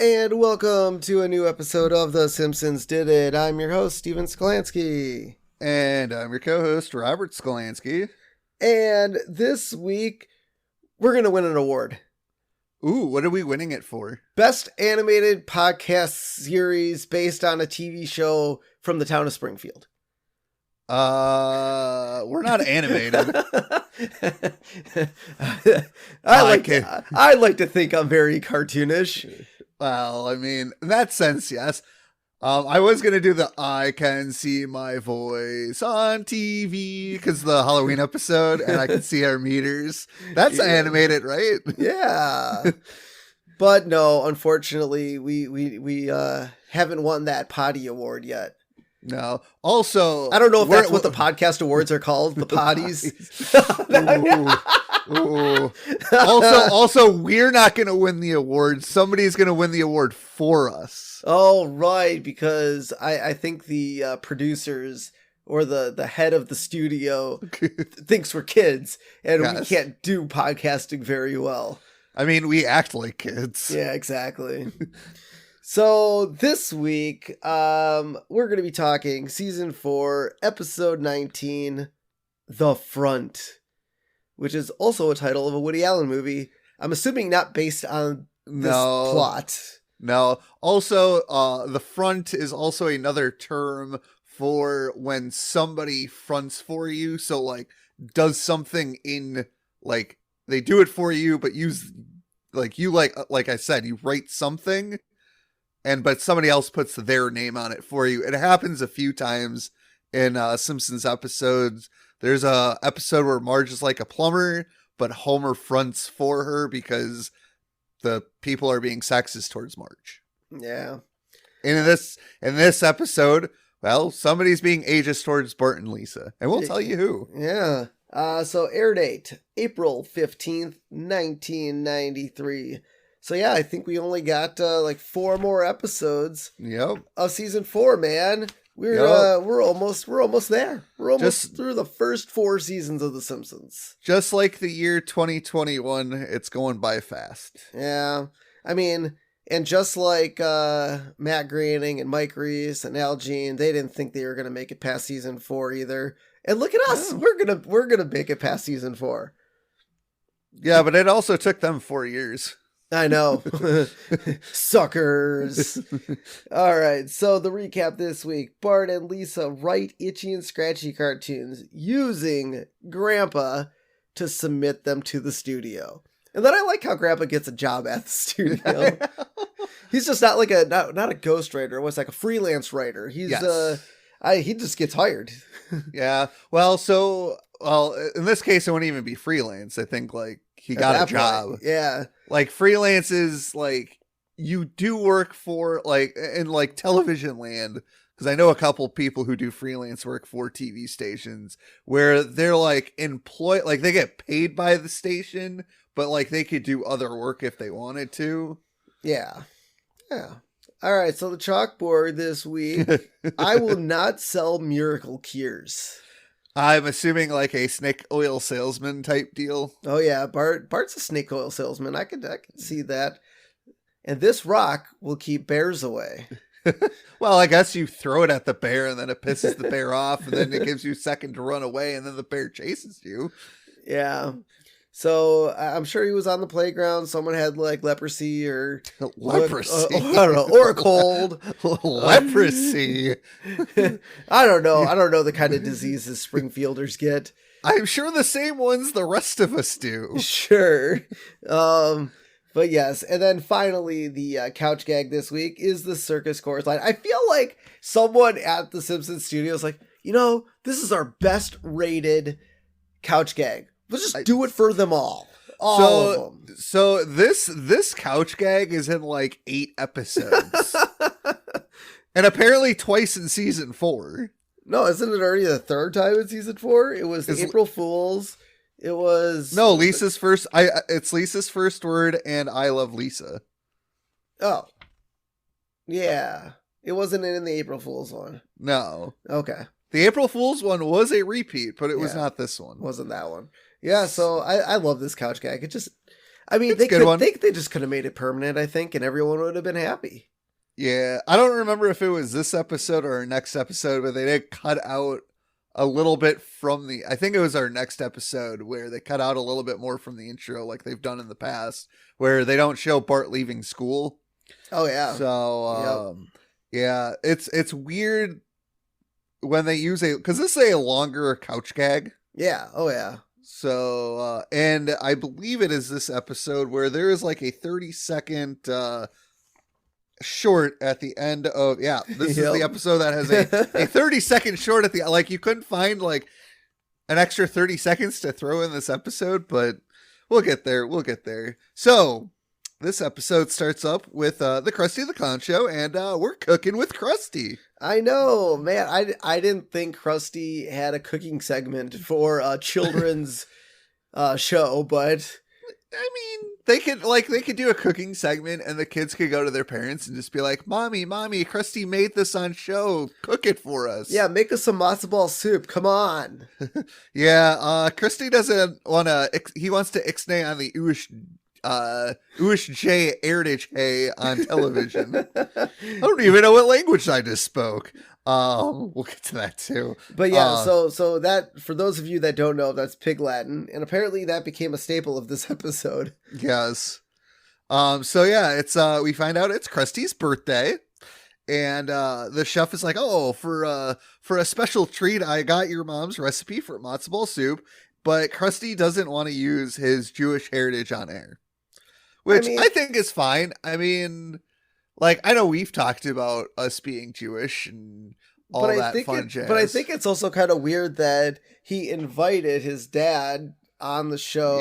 And welcome to a new episode of The Simpsons Did It. I'm your host, Steven Skolansky. And I'm your co-host, Robert Skolansky. And this week, we're going to win an award. Ooh, what are we winning it for? Best Animated Podcast Series based on a TV show from the town of Springfield. We're not animated. I like to think I'm very cartoonish. Well, I mean, in that sense, yes. I was going to do the I Can See My Voice on TV because the Halloween episode and I can see our meters. That's animated, right? Yeah. But no, unfortunately, we haven't won that potty award yet. No. Also, I don't know if that's what the podcast awards are called, the potties. Ooh. Also, we're not going to win the award. Somebody's going to win the award for us. Oh, right, because I think the producers or the head of the studio thinks we're kids, and we can't do podcasting very well. I mean, we act like kids. Yeah, exactly. So this week, we're going to be talking Season 4, Episode 19, The Front, which is also a title of a Woody Allen movie. I'm assuming not based on this plot. No. Also, The Front is also another term for when somebody fronts for you. So, like, does something in, like, they do it for you, but use, like, you, like I said, you write something. But somebody else puts their name on it for you. It happens a few times in Simpsons episodes. There's a episode where Marge is like a plumber, but Homer fronts for her because the people are being sexist towards Marge. Yeah. And in this episode, well, somebody's being ageist towards Bart and Lisa. And we'll tell you who. Yeah. So air date, April 15th, 1993. So yeah, I think we only got like 4 more episodes of season 4, man. We're almost there. We're almost through the first 4 seasons of The Simpsons. Just like the year 2021, it's going by fast. Yeah. I mean, and just like Matt Groening and Mike Reese and Al Jean, they didn't think they were gonna make it past season 4 either. And look at us. Oh. We're gonna make it past season 4. Yeah, but it also took them 4 years. I know. Suckers. All right. So the recap this week. Bart and Lisa write Itchy and Scratchy cartoons using Grandpa to submit them to the studio. And then I like how Grandpa gets a job at the studio. He's just not like not a ghostwriter. It was like a freelance writer. He's he just gets hired. Yeah. Well, in this case, it wouldn't even be freelance. I think like he got a job. Yeah. Like freelance is like you do work for like in like television land. Because I know a couple people who do freelance work for TV stations where they're like employed, like they get paid by the station, but like they could do other work if they wanted to. Yeah. Yeah. All right. So the chalkboard this week, I will not sell miracle cures. I'm assuming like a snake oil salesman type deal. Oh yeah, Bart's a snake oil salesman. I can see that. And this rock will keep bears away. Well, I guess you throw it at the bear and then it pisses the bear off and then it gives you a second to run away and then the bear chases you. Yeah. So I'm sure he was on the playground. Someone had like leprosy or leprosy. I don't know, or a cold. Leprosy. I don't know. I don't know the kind of diseases Springfielders get. I'm sure the same ones the rest of us do. Sure. But yes, and then finally the couch gag this week is the circus chorus line. I feel like someone at the Simpsons studios like, this is our best rated couch gag. Let's just do it for them all. All of them. So this couch gag is in like 8 episodes. And apparently twice in season 4. No, isn't it already the 3rd time in season 4? It was April Fool's. It was... No, Lisa's first... It's Lisa's first word and I love Lisa. Oh. Yeah. It wasn't in the April Fool's one. No. Okay. The April Fool's one was a repeat, but it was not this one. Wasn't that one. Yeah, so I love this couch gag. It just, I mean, It's a good one. they just could have made it permanent, I think, and everyone would have been happy. Yeah, I don't remember if it was this episode or our next episode, but they did cut out a little bit from the. I think it was our next episode where they cut out a little bit more from the intro, like they've done in the past, where they don't show Bart leaving school. Oh yeah. So yeah, it's weird when they use because this is a longer couch gag. Yeah. Oh yeah. So and I believe it is this episode where there is like a 30-second short at the end of this is the episode that has a 30-second short at the like you couldn't find like an extra 30 seconds to throw in this episode, but we'll get there. So this episode starts up with the Krusty the Clown show, and we're cooking with Krusty. I know, man. I didn't think Krusty had a cooking segment for a children's show, but I mean, they could do a cooking segment, and the kids could go to their parents and just be like, "Mommy, Krusty made this on show. Cook it for us." Yeah, make us some matzo ball soup. Come on. Yeah, Krusty doesn't want to. He wants to ixnay on the Uish J Heritage Hay on television. I don't even know what language I just spoke. We'll get to that too. But yeah, so that, for those of you that don't know, that's Pig Latin, and apparently that became a staple of this episode. Yes. So yeah, it's we find out it's Krusty's birthday, and the chef is like, "Oh, for a special treat, I got your mom's recipe for matzo ball soup," but Krusty doesn't want to use his Jewish heritage on air, which I think is fine. I mean, like, I know we've talked about us being Jewish and all that fun jazz. But I think it's also kind of weird that he invited his dad on the show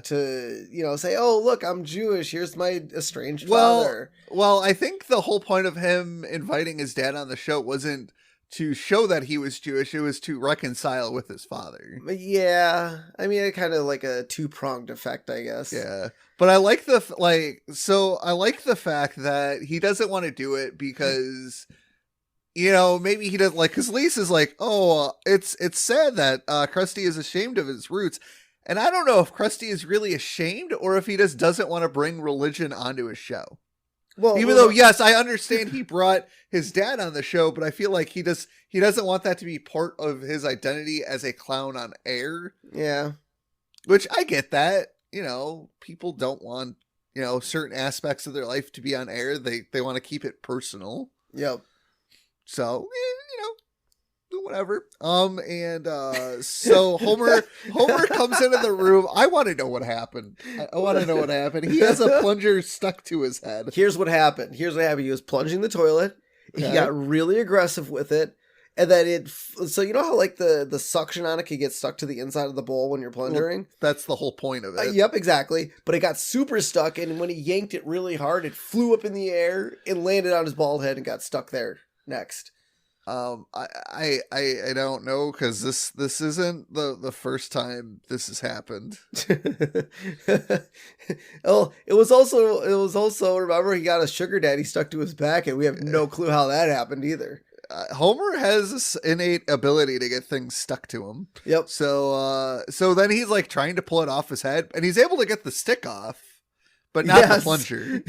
to, say, "Oh, look, I'm Jewish. Here's my estranged father." Well, I think the whole point of him inviting his dad on the show wasn't to show that he was Jewish. It was to reconcile with his father. Yeah. I mean, it kind of like a two-pronged effect, I guess. Yeah. But I like the fact that he doesn't want to do it because, maybe he doesn't like, because Lisa's like, "Oh, it's sad that Krusty is ashamed of his roots." And I don't know if Krusty is really ashamed or if he just doesn't want to bring religion onto his show. Well, even though, yes, I understand he brought his dad on the show, but I feel like he doesn't want that to be part of his identity as a clown on air. Yeah. Which I get that. People don't want, certain aspects of their life to be on air. They want to keep it personal. Yep. So, whatever. So Homer comes into the room. I want to know what happened. I want to know what happened. He has a plunger stuck to his head. Here's what happened. He was plunging the toilet. Okay. He got really aggressive with it. And then so you know how like the suction on it could get stuck to the inside of the bowl when you're plunging? Well, that's the whole point of it. Yep, exactly. But it got super stuck, and when he yanked it really hard, it flew up in the air and landed on his bald head and got stuck there next. I don't know, because this isn't the first time this has happened. Oh, it was also remember, he got a sugar daddy stuck to his back, and we have no clue how that happened either. Homer has this innate ability to get things stuck to him. Yep. So then he's like trying to pull it off his head, and he's able to get the stick off, but not the plunger.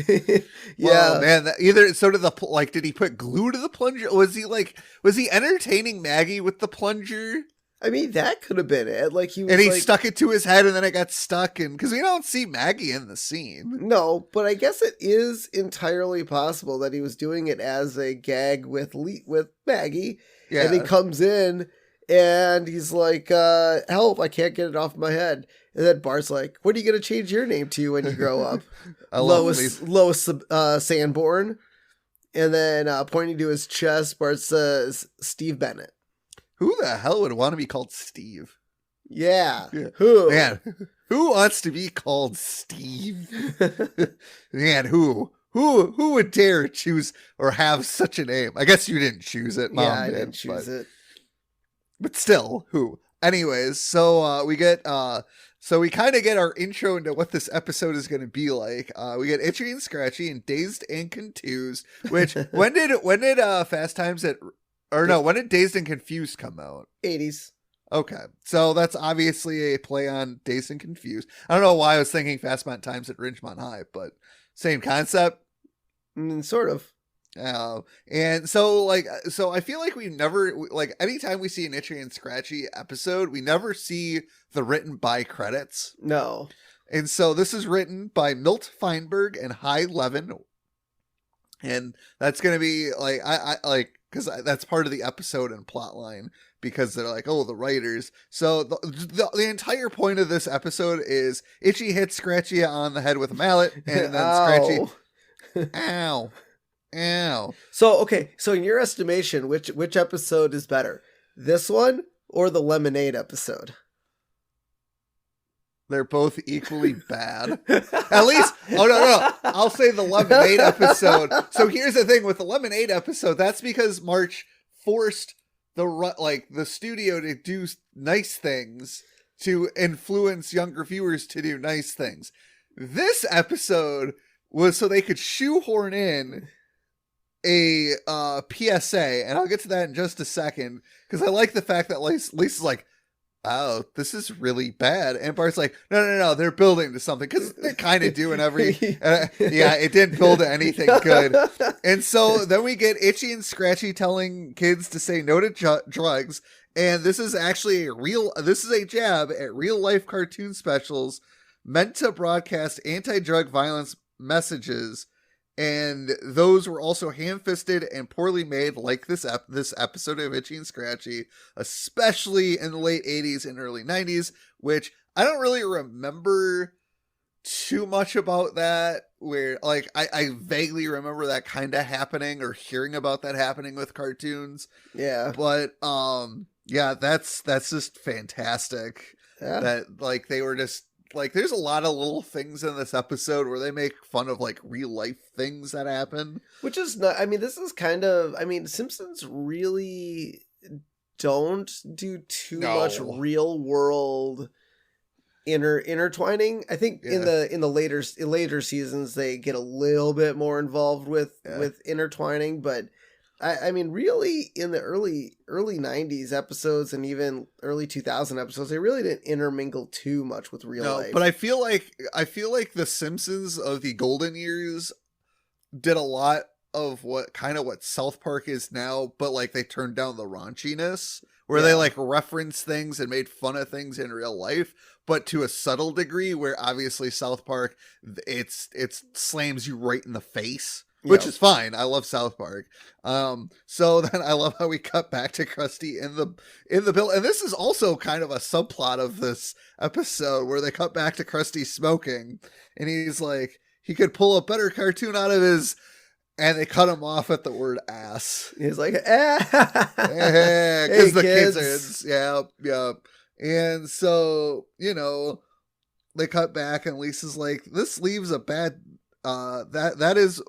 Yeah, well, man. Did he put glue to the plunger? Was he entertaining Maggie with the plunger? I mean, that could have been it. Like he stuck it to his head, and then it got stuck. And because we don't see Maggie in the scene. No, but I guess it is entirely possible that he was doing it as a gag with Maggie. Yeah. And he comes in and he's like, "Help! I can't get it off my head." And then Bart's like, "What are you going to change your name to when you grow up?" Lois Sanborn. And then pointing to his chest, Bart says, "Steve Bennett." Who the hell would want to be called Steve? Yeah. Who? Man, who wants to be called Steve? Man, who would dare choose or have such a name? I guess you didn't choose it. Mom I didn't choose it. But still, who? Anyways, so we get so we kind of get our intro into what this episode is going to be like. We get Itchy and Scratchy and Dazed and Confused. Which when did Fast Times at when did Dazed and Confused come out? 80s. Okay, so that's obviously a play on Dazed and Confused. I don't know why I was thinking Fastmont Times at Ridgemont High, but same concept. Sort of. And so I feel like we never, like, anytime we see an Itchy and Scratchy episode, we never see the written by credits. No. And so this is written by Milt Feinberg and Hy Levin. And that's going to be like, I like, because that's part of the episode and plot line, because they're like, oh, the writers. So the entire point of this episode is Itchy hits Scratchy on the head with a mallet, and then Scratchy, ow, ow. So, okay, so in your estimation, which episode is better? This one or the Lemonade episode? They're both equally bad. At least, oh no, I'll say the Lemonade episode. So here's the thing with the Lemonade episode, that's because March forced the studio to do nice things to influence younger viewers to do nice things. This episode was so they could shoehorn in a PSA, and I'll get to that in just a second, because I like the fact that Lisa's like, oh, this is really bad. And Bart's like, no, they're building to something, because they kind of do in every... yeah, it didn't build to anything good. And so then we get Itchy and Scratchy telling kids to say no to drugs, and this is actually this is a jab at real-life cartoon specials meant to broadcast anti-drug violence messages, and those were also ham-fisted and poorly made, like this episode of Itchy and Scratchy, especially in the late 80s and early 90s, which I don't really remember too much about that, where like I vaguely remember that kind of happening or hearing about that happening with cartoons. Yeah. But yeah, that's just fantastic. Yeah. That like they were just like, there's a lot of little things in this episode where they make fun of like real life things that happen. Which is not, I mean, this is kind of, I mean, Simpsons really don't do too much real world intertwining. I think in the later seasons they get a little bit more involved with intertwining, but I mean, really, in the early 90s episodes and even early 2000 episodes, they really didn't intermingle too much with real life. But I feel like the Simpsons of the golden years did a lot of what South Park is now, but like they turned down the raunchiness, where they like reference things and made fun of things in real life, but to a subtle degree, where obviously South Park, it slams you right in the face. Which is fine. I love South Park. So then I love how we cut back to Krusty in the bill. And this is also kind of a subplot of this episode, where they cut back to Krusty smoking, and he's like, he could pull a better cartoon out of his, and they cut him off at the word ass. He's like, because the kids are, yeah. And so, you know, they cut back, and Lisa's like, this leaves a bad, that is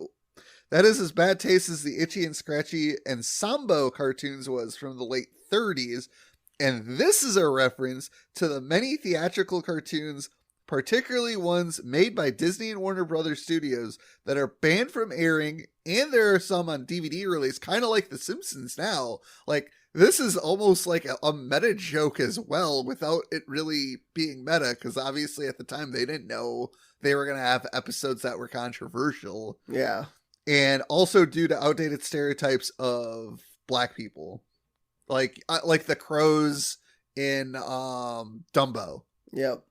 as bad taste as the Itchy and Scratchy and Sambo cartoons was from the late 30s. And this is a reference to the many theatrical cartoons, particularly ones made by Disney and Warner Brothers Studios, that are banned from airing. And there are some on DVD release, kind of like The Simpsons now. Like, this is almost like a meta joke as well, without it really being meta, because obviously at the time they didn't know they were going to have episodes that were controversial. Yeah. And also due to outdated stereotypes of black people, like the crows in Dumbo. Yep.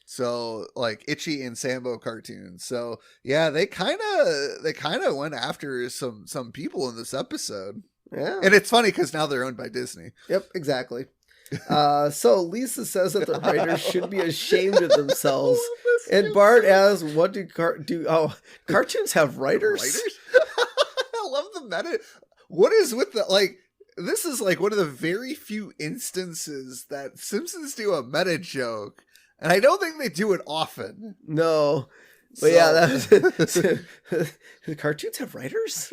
So like Itchy and Sambo cartoons. So yeah, they kind of went after some people in this episode. Yeah. And it's funny because now they're owned by Disney. Yep, exactly. So Lisa says that the writers should be ashamed of themselves. And Bart asks, what do cartoons have writers? I love the meta. What is with the, like, this is like one of the very few instances that Simpsons do a meta joke, and I don't think they do it often. No. But yeah, the cartoons have writers?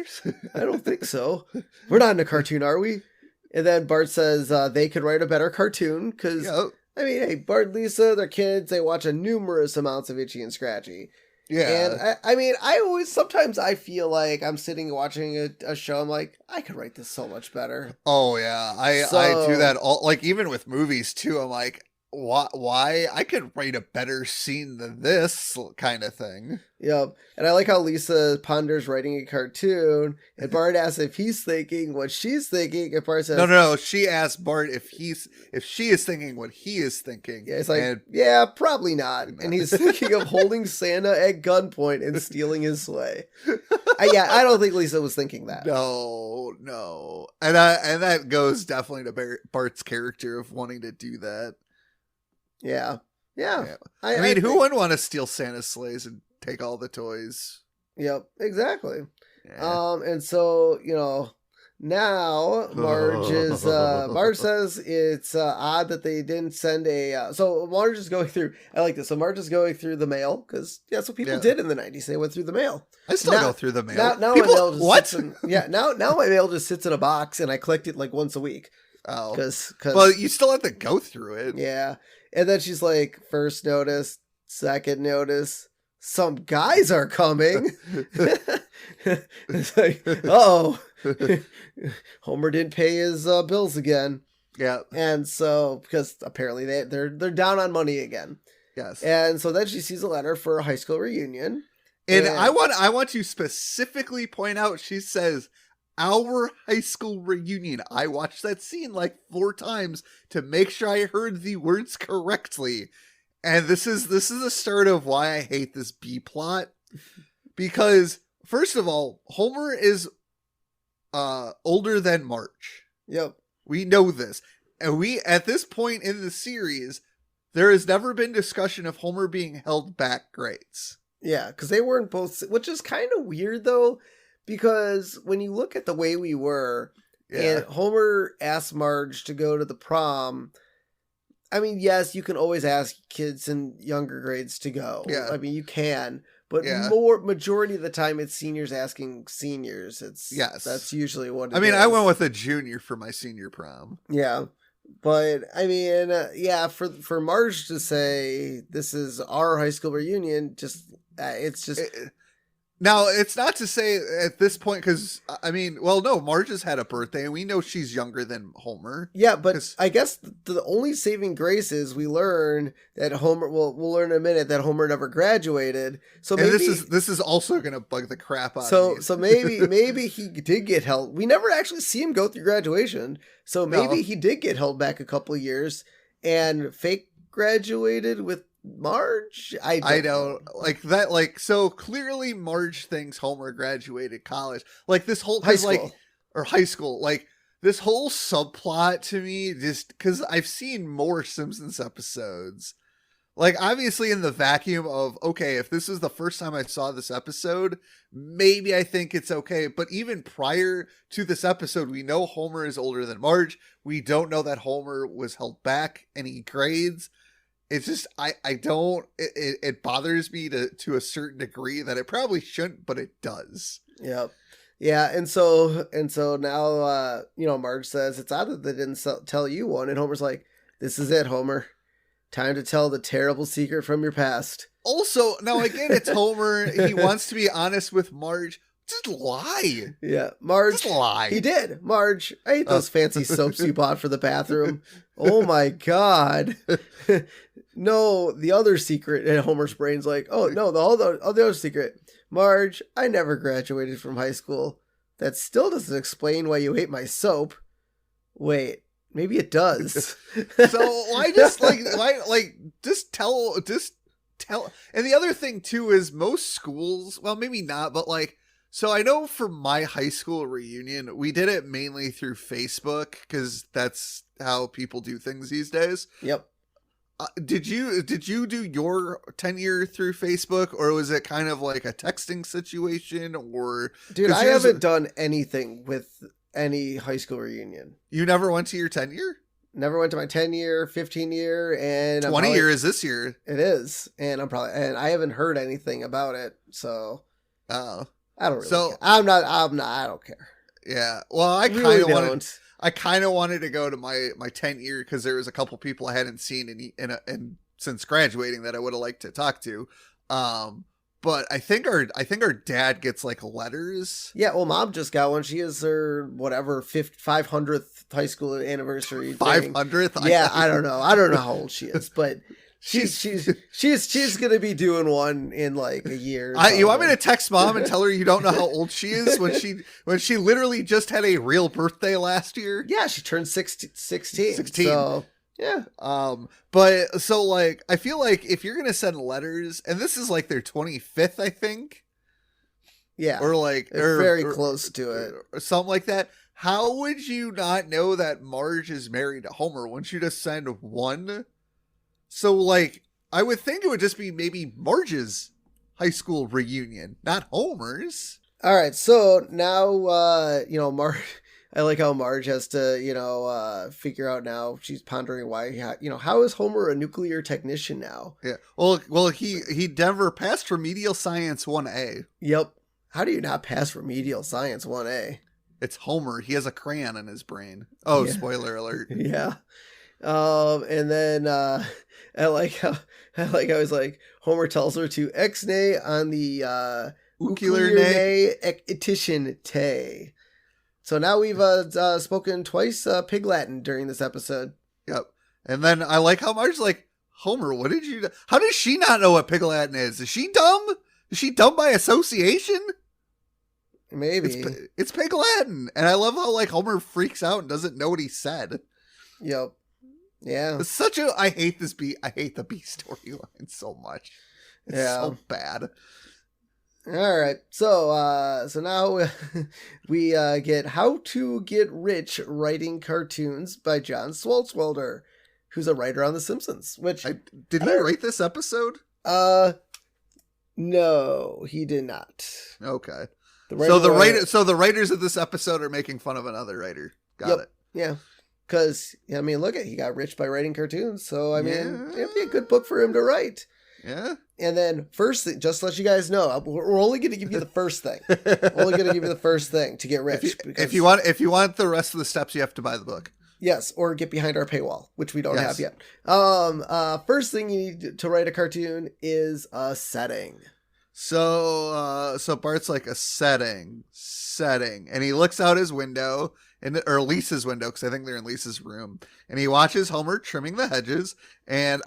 I don't think so. We're not in a cartoon, are we? And then Bart says they could write a better cartoon, because, I mean, hey, Bart and Lisa, they're kids, they watch numerous amounts of Itchy and Scratchy. And Yeah. I mean, I always, sometimes I feel like I'm sitting watching a show. I'm like, I could write this so much better. Oh yeah. I do So, that all, like even with movies too. I'm like, why I could write a better scene than this kind of thing. yep. And I like how Lisa ponders writing a cartoon, and Bart asks if he's thinking what she's thinking, and Bart says, No. She asked Bart if she is thinking what he is thinking. yeah, it's like, and yeah, probably not. And he's thinking of holding Santa at gunpoint and stealing his sleigh. I don't think Lisa was thinking that. no, and that goes definitely to Bart's character of wanting to do that. Yeah. Yeah. I mean, who wouldn't want to steal Santa's sleighs and take all the toys? Yep, exactly. Yeah. And so, now Marge says it's odd that they didn't send so Marge is going through, I like this. So Marge is going through the mail because that's what people did in the 90s. They went through the mail. I still go through the mail. Now people, my mail just what? now my mail just sits in a box and I collect it like once a week. Oh, because well, you still have to go through it. Yeah. And then she's like, first notice, second notice, some guys are coming. It's like, oh, Homer didn't pay his bills again. Yeah. And so, because apparently they're down on money again. Yes. And so then she sees a letter for a high school reunion. And I want to specifically point out, she says, our high school reunion. I watched that scene like 4 times to make sure I heard the words correctly. And this is the start of why I hate this B plot. Because first of all, Homer is older than Marge. Yep. We know this. And at this point in the series, there has never been discussion of Homer being held back grades. Yeah, because they weren't both, which is kind of weird though. Because when you look at the way we were, and Homer asked Marge to go to the prom, I mean, yes, you can always ask kids in younger grades to go. Yeah. I mean, you can, but majority of the time it's seniors asking seniors. That's usually what it is. I went with a junior for my senior prom. Yeah. But I mean, for Marge to say this is our high school reunion, it's just. Now, it's not to say at this point, because, I mean, well, no, Marge has had a birthday, and we know she's younger than Homer. Yeah, but I guess the only saving grace is we learn that Homer, we'll learn in a minute that Homer never graduated. So maybe this is also going to bug the crap out of me. So maybe he did get held. We never actually see him go through graduation. So maybe he did get held back a couple of years and fake graduated with Marge. I don't like that. Like, so clearly Marge thinks Homer graduated college. Like this whole high school or high school. Like this whole subplot to me, just because I've seen more Simpsons episodes. Like obviously in the vacuum of, okay, if this is the first time I saw this episode, maybe I think it's okay. But even prior to this episode, we know Homer is older than Marge. We don't know that Homer was held back any grades. It's just, it bothers me to a certain degree that it probably shouldn't, but it does. Yep. Yeah. And so now, Marge says it's odd that they didn't tell you one. And Homer's like, this is it, Homer. Time to tell the terrible secret from your past. Also, now again, it's Homer. He wants to be honest with Marge. Just lie. Yeah, Marge. Just lie. He did. Marge, I hate those fancy soaps you bought for the bathroom. Oh my God. No, the other secret. And Homer's brain's like, oh no, the other secret. Marge, I never graduated from high school. That still doesn't explain why you hate my soap. Wait, maybe it does. So why just just tell. And the other thing too is most schools, well, maybe not, but like, so I know for my high school reunion, we did it mainly through Facebook because that's how people do things these days. Yep. Did you do your tenure through Facebook, or was it kind of like a texting situation? Or dude, I haven't done anything with any high school reunion. You never went to your 10-year? Never went to my 10-year, 15-year, and 20-year is this year. It is, and I haven't heard anything about it, so I don't really care. I don't care. Yeah, well, I kind of wanted to go to my 10-year because there was a couple people I hadn't seen in since graduating that I would have liked to talk to. but I think our dad gets like letters. Yeah, well, Mom just got one. She has her whatever 500th high school anniversary. 500th. Yeah, I don't know. I don't know how old she is, but she's gonna be doing one in like a year. You want me to text Mom and tell her you don't know how old she is when she literally just had a real birthday last year? Yeah, she turned 16. 16. So yeah. But so like I feel like if you're gonna send letters, and this is like their 25th, I think. Yeah. Or like very close to it. Or something like that. How would you not know that Marge is married to Homer? Wouldn't you just send one? So, like, I would think it would just be maybe Marge's high school reunion, not Homer's. All right, so now, Marge, I like how Marge has to, figure out now, she's pondering why, how is Homer a nuclear technician now? Yeah, well, he never passed Remedial Science 1A. Yep. How do you not pass Remedial Science 1A? It's Homer. He has a crayon in his brain. Oh, yeah. Spoiler alert. Yeah. And then I like how he's like Homer tells her to ex-nay on the ukulele etition te. So now we've spoken twice Pig Latin during this episode. Yep. And then I like how Marge's like, Homer, what did you do? How does she not know what Pig Latin is? Is she dumb? Is she dumb by association? Maybe. It's Pig Latin. And I love how like Homer freaks out and doesn't know what he said. Yep. Yeah. It's I hate this B. I hate the B storyline so much. It's so bad. All right. So now we get How to Get Rich Writing Cartoons by John Swartzwelder, who's a writer on The Simpsons. Did he write this episode? No, he did not. Okay. So the writers of this episode are making fun of another writer. Got it. Yeah. Because, look he got rich by writing cartoons. So, it'd be a good book for him to write. Yeah. And then first thing, just to let you guys know, we're only going to give you the first thing. We're only going to give you the first thing to get rich. If you want the rest of the steps, you have to buy the book. Yes, or get behind our paywall, which we don't have yet. First thing you need to write a cartoon is a setting. So Bart's like a setting, and he looks out his window, or Lisa's window, because I think they're in Lisa's room, and he watches Homer trimming the hedges, and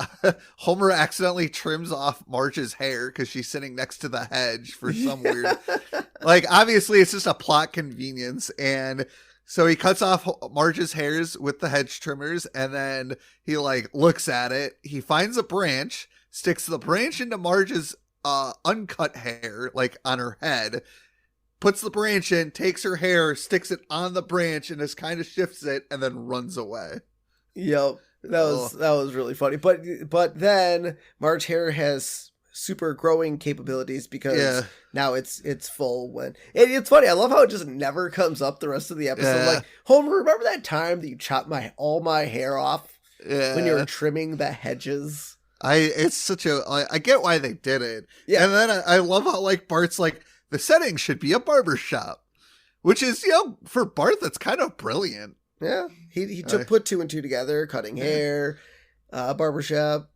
Homer accidentally trims off Marge's hair because she's sitting next to the hedge for some weird, like obviously it's just a plot convenience, and so he cuts off Marge's hairs with the hedge trimmers, and then he like looks at it, he finds a branch, sticks the branch into Marge's uncut hair, like on her head, puts the branch in, takes her hair, sticks it on the branch, and just kind of shifts it, and then runs away. Yep, that was really funny. But then Marge's hair has super growing capabilities because now it's full. It's funny. I love how it just never comes up the rest of the episode. Yeah. Like, Homer, remember that time that you chopped all my hair off when you were trimming the hedges? I get why they did it. Yeah. And then I love how like Bart's like, the setting should be a barber shop, which is, for Bart, that's kind of brilliant. Yeah. He put two and two together, cutting hair, barbershop.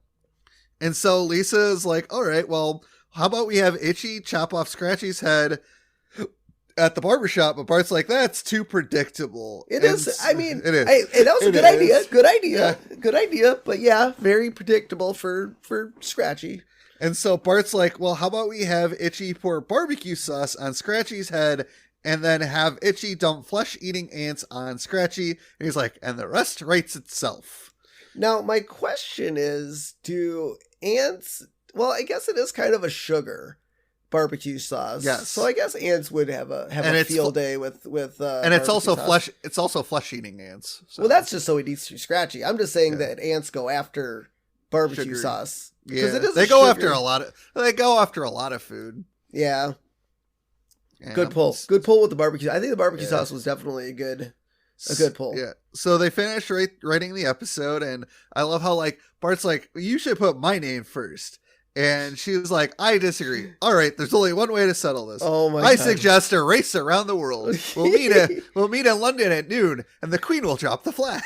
And so Lisa is like, all right, well, how about we have Itchy chop off Scratchy's head at the barbershop? But Bart's like, that's too predictable. It is. I mean, it is. That was a good idea. Good idea. Yeah. Good idea. But yeah, very predictable for Scratchy. And so Bart's like, well, how about we have Itchy pour barbecue sauce on Scratchy's head and then have Itchy dump flesh-eating ants on Scratchy? And he's like, and the rest writes itself. Now, my question is, do ants... Well, I guess it is kind of a sugar barbecue sauce. Yes. So I guess ants would have a field day with and it's also sauce. Flesh. It's also flesh-eating ants. So. Well, that's just so it eats through Scratchy. I'm just saying that ants go after barbecue sauce. Yeah, they go after a lot of food. Yeah. Good pull with the barbecue. I think the barbecue sauce was definitely a good pull. Yeah. So they finished writing the episode, and I love how like Bart's like, you should put my name first. And she was like, I disagree. All right, there's only one way to settle this. Oh my I suggest a race around the world. We'll meet in London at noon, and the Queen will drop the flag.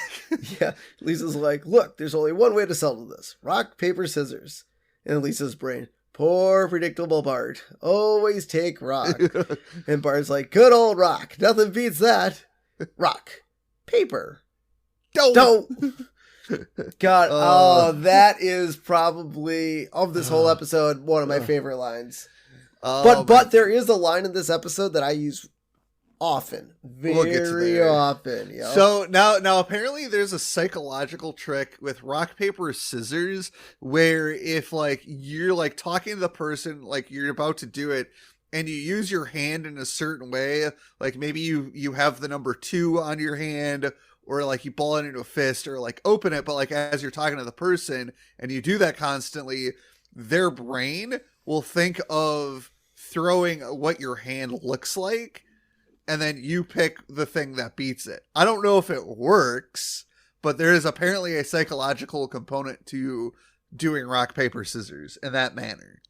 Yeah. Lisa's like, look, there's only one way to settle this. Rock, paper, scissors. And Lisa's brain, Poor predictable Bart. Always take rock. And Bart's like, good old rock. Nothing beats that. Rock. Paper. Don't. God, that is probably, of this whole episode, one of my favorite lines. But there is a line in this episode that I use often. Very often. Yep. So now apparently there's a psychological trick with rock, paper, scissors, where if like you're like talking to the person, like you're about to do it, and you use your hand in a certain way, like maybe you have the number 2 on your hand, or like you ball it into a fist, or like open it, but like as you're talking to the person and you do that constantly, their brain will think of throwing what your hand looks like, and then you pick the thing that beats it. I don't know if it works, but there is apparently a psychological component to doing rock, paper, scissors in that manner.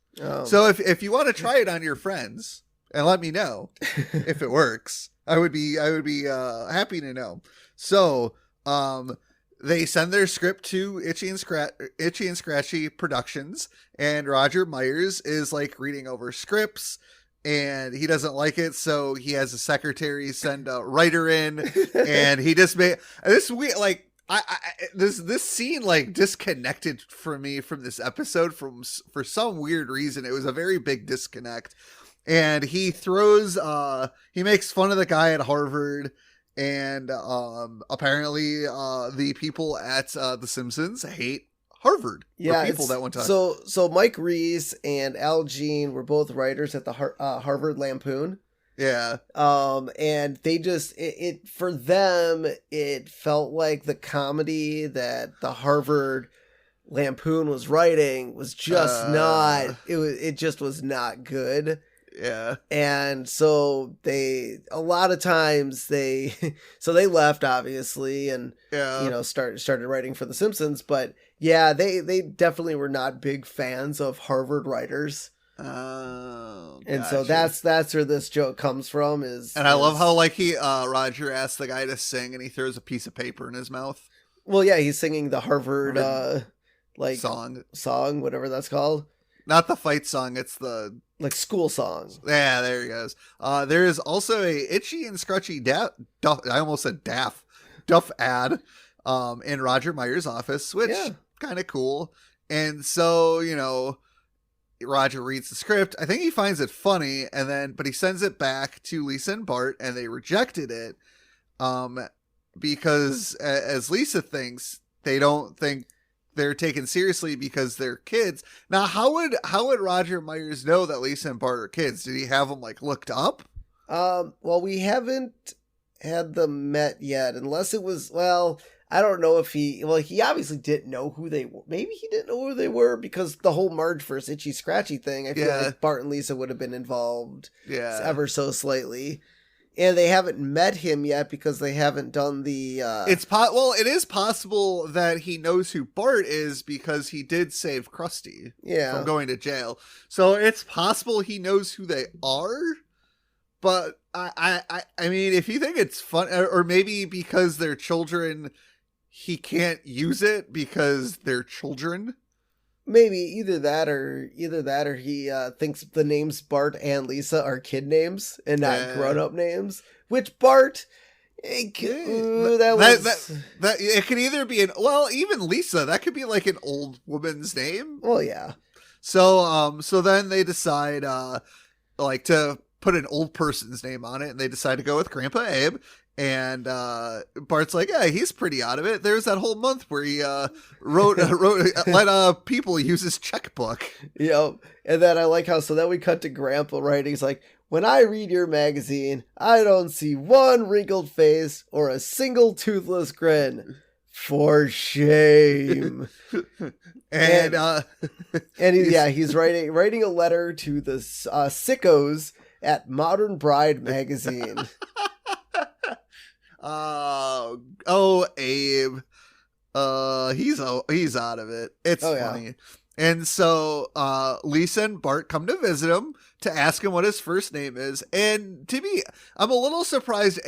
So if you want to try it on your friends and let me know if it works, I would be happy to know. So, they send their script to Itchy and Scratchy Productions, and Roger Myers is like reading over scripts, and he doesn't like it, so he has a secretary send a writer in, and he just made this weird, like, this scene like disconnected for me from this episode for some weird reason. It was a very big disconnect, and he makes fun of the guy at Harvard. And apparently the people at The Simpsons hate Harvard. Yeah, people that went to so Mike Reese and Al Jean were both writers at the Harvard Lampoon. Yeah. And they just it for them it felt like the comedy that the Harvard Lampoon was writing was just not it just was not good. Yeah. And so a lot of times they left, obviously, and started writing for The Simpsons, but yeah, they definitely were not big fans of Harvard writers. Oh, and so that's where this joke comes from. I love how like Roger asked the guy to sing, and he throws a piece of paper in his mouth. Well, yeah, he's singing the Harvard song, whatever that's called. Not the fight song, it's the like school song. Yeah, there he goes. There is also a Itchy and Scratchy Duff ad in Roger Meyer's office, which kind of cool. And so, Roger reads the script. I think he finds it funny, but he sends it back to Lisa and Bart, and they rejected it because, as Lisa thinks, they don't think they're taken seriously because they're kids. Now, how would Roger Myers know that Lisa and Bart are kids? Did he have them like looked up? Well, we haven't had them met yet, unless it was, I don't know if he obviously didn't know who they were. Maybe he didn't know who they were because the whole Marge vs. Itchy Scratchy thing, I feel like Bart and Lisa would have been involved ever so slightly. And they haven't met him yet because they haven't done the... it is possible that he knows who Bart is because he did save Krusty from going to jail. So it's possible he knows who they are. But I mean, if you think it's fun, or maybe because they're children, he can't use it because they're children. Maybe either that or he thinks the names Bart and Lisa are kid names and not grown-up names. Which Bart, it could either be even Lisa, that could be like an old woman's name. Well, yeah. So then they decide to put an old person's name on it, and they decide to go with Grandpa Abe. And Bart's like, yeah, he's pretty out of it. There's that whole month where he let people use his checkbook. Yep. And then I like how, so then we cut to Grandpa writing. He's like, when I read your magazine, I don't see one wrinkled face or a single toothless grin. For shame. and he's writing a letter to the sickos at Modern Bride magazine. Abe. He's out of it. It's funny. Yeah. And so Lisa and Bart come to visit him to ask him what his first name is. And I'm a little surprised,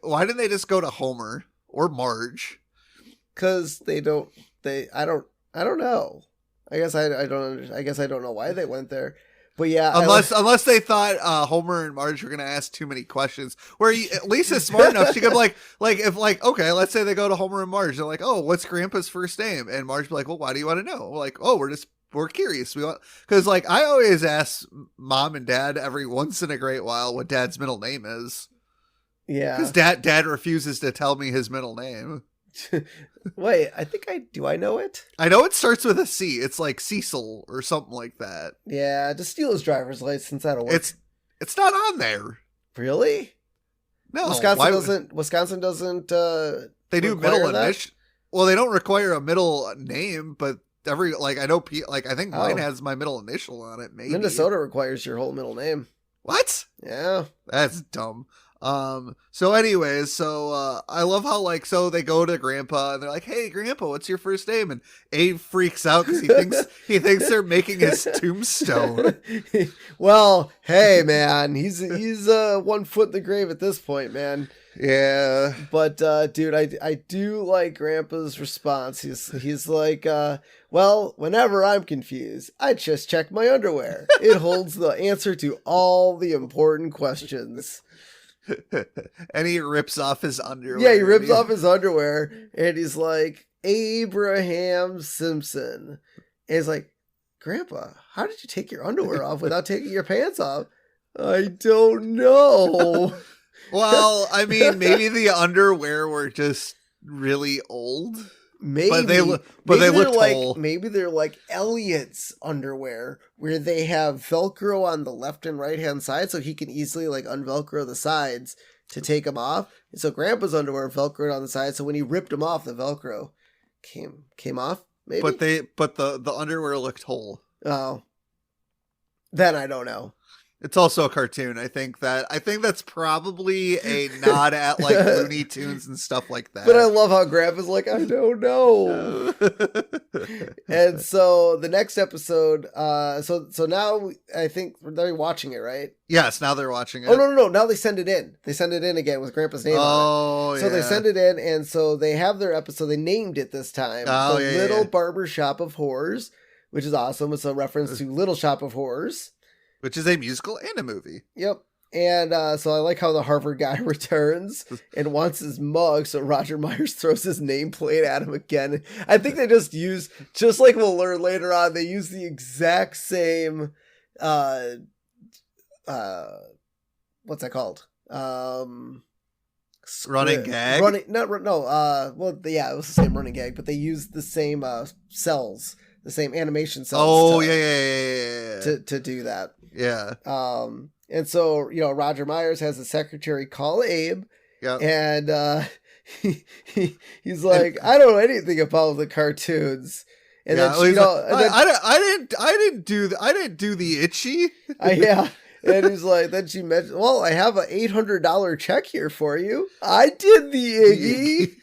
why didn't they just go to Homer or Marge? Because I don't know. I guess I don't. I guess I don't know why they went there. But yeah, unless they thought Homer and Marge were gonna ask too many questions. Where Lisa's smart enough, she could be like, okay, let's say they go to Homer and Marge, they're like, oh, what's Grandpa's first name? And Marge be like, well, why do you want to know? We're like, oh, we're curious. We want, because like I always ask Mom and Dad every once in a great while what Dad's middle name is. Yeah, because Dad refuses to tell me his middle name. Wait, I know it? I know it starts with a C. It's like Cecil or something like that. Yeah, just steal his driver's license. That'll work. It's not on there. Really? No, Wisconsin doesn't. They do middle initial. Well, they don't require a middle name, but I know I think mine has my middle initial on it. Maybe Minnesota requires your whole middle name. What? Yeah, that's dumb. So anyways, I love how so they go to Grandpa and they're like, hey Grandpa, what's your first name? And Abe freaks out because he thinks they're making his tombstone. Well, hey man, he's 1 foot in the grave at this point, man. Yeah. But dude, I do like Grandpa's response. He's like, well, whenever I'm confused, I just check my underwear. It holds the answer to all the important questions. And he rips off his underwear. Yeah, he rips off his underwear, and he's like, Abraham Simpson. And he's like, Grandpa, how did you take your underwear off without taking your pants off? I don't know. Well, I mean, maybe the underwear were just really old. Maybe, but they look tall. Maybe they're like Elliot's underwear, where they have Velcro on the left and right hand side, so he can easily unvelcro the sides to take them off. And so Grandpa's underwear Velcroed on the side, so when he ripped them off, the Velcro came off. Maybe, but the underwear looked whole. Oh, then I don't know. It's also a cartoon. I think that's probably a nod at Looney Tunes and stuff like that. But I love how Grandpa's like, I don't know. And so the next episode, so now I think they're watching it, right? Yes, now they're watching it. Oh no! Now they send it in. They send it in again with Grandpa's name on it. So they send it in, and so they have their episode. They named it this time, The Little Barber Shop of Horrors, which is awesome. It's a reference to Little Shop of Horrors, which is a musical and a movie. Yep. And so I like how the Harvard guy returns and wants his mug, so Roger Myers throws his nameplate at him again. I think they just like we'll learn later on, they use the exact same, what's that called? Running gag? It was the same running gag, but they used the same cells, the same animation cells. Oh, yeah. To do that. Yeah. And so, Roger Myers has the secretary call Abe. Yeah. And he's like, I don't know anything about the cartoons. And then I didn't do the Itchy. Yeah. And he's like, then she mentioned, well, I have an $800 check here for you. I did the Iggy.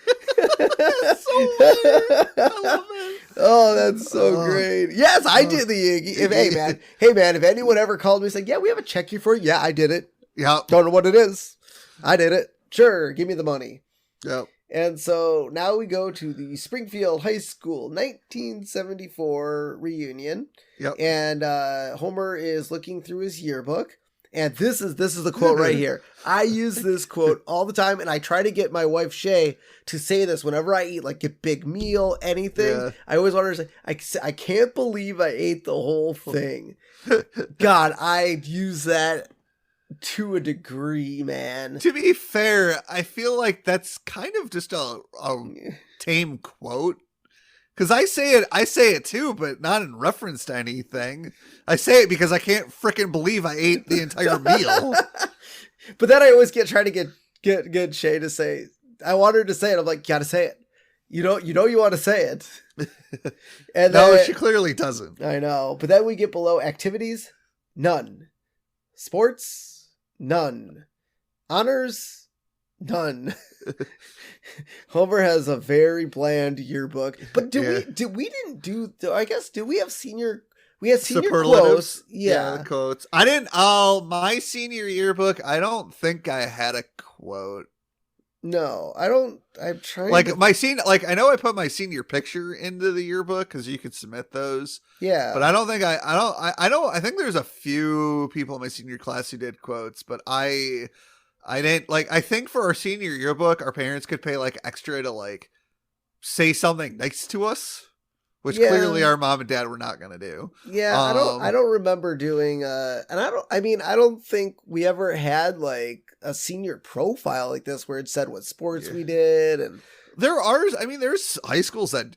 That's so weird. I love it. Oh, that's so great. Yes, I did the Iggy. Hey man, if anyone ever called me and said, yeah, we have a check here for you. Yeah, I did it. Yeah. Don't know what it is. I did it. Sure, give me the money. Yep. And so now we go to the Springfield High School 1974 reunion. Yep. And Homer is looking through his yearbook. And this is the quote right here. I use this quote all the time, and I try to get my wife Shay to say this whenever I eat like a big meal, anything. Yeah. I always want her to say, I can't believe I ate the whole thing. God, I use that to a degree, man. To be fair, I feel like that's kind of just a tame quote. Because I say it too, but not in reference to anything. I say it because I can't freaking believe I ate the entire meal. But then I always try to get Shay to say, I want her to say it. I'm like, gotta say it. You want to say it. And no, she clearly doesn't. I know. But then we get below activities, none. Sports, none. Honors, none. Homer has a very bland yearbook. But we have senior quotes. Yeah, quotes. I didn't my senior yearbook, I don't think I had a quote. No, I don't. I'm trying Like to. my senior, like I know I put my senior picture into the yearbook because you could submit those, Yeah. but I don't think I know I think there's a few people in my senior class who did quotes, but I didn't like. I think for our senior yearbook, our parents could pay like extra to like say something nice to us, which clearly Yeah. our mom and dad were not gonna do. Yeah, I don't remember doing and I don't think we ever had like a senior profile like this where it said what sports Yeah. we did and There's high schools that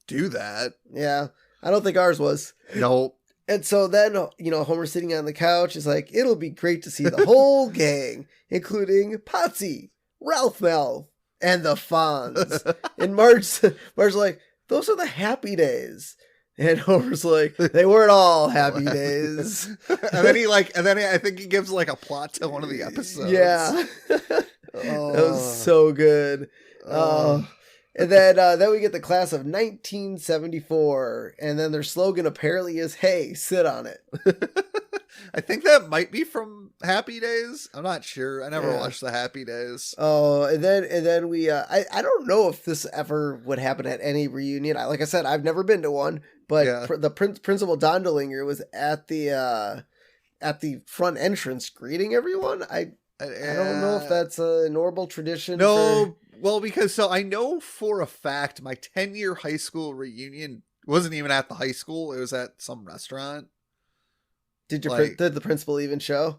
do that. yeah, I don't think ours was. No. And so then, Homer sitting on the couch is like, it'll be great to see the whole gang, including Potsy, Ralph Malph, and the Fonz. And Marge's like, those are the happy days. And Homer's like, they weren't all happy days. and then I think he gives like a plot to one of the episodes. Yeah. That was so good. And then we get the class of 1974, and then their slogan apparently is, "Hey, sit on it." I think that might be from Happy Days. I'm not sure. I never watched the Happy Days. Oh, and then we I don't know if this ever would happen at any reunion. Like I said, I've never been to one, but the Principal Dondelinger was at the front entrance greeting everyone. I don't know if that's a normal tradition. No. Well, because I know for a fact my 10-year high school reunion wasn't even at the high school. It was at some restaurant. Did the principal even show?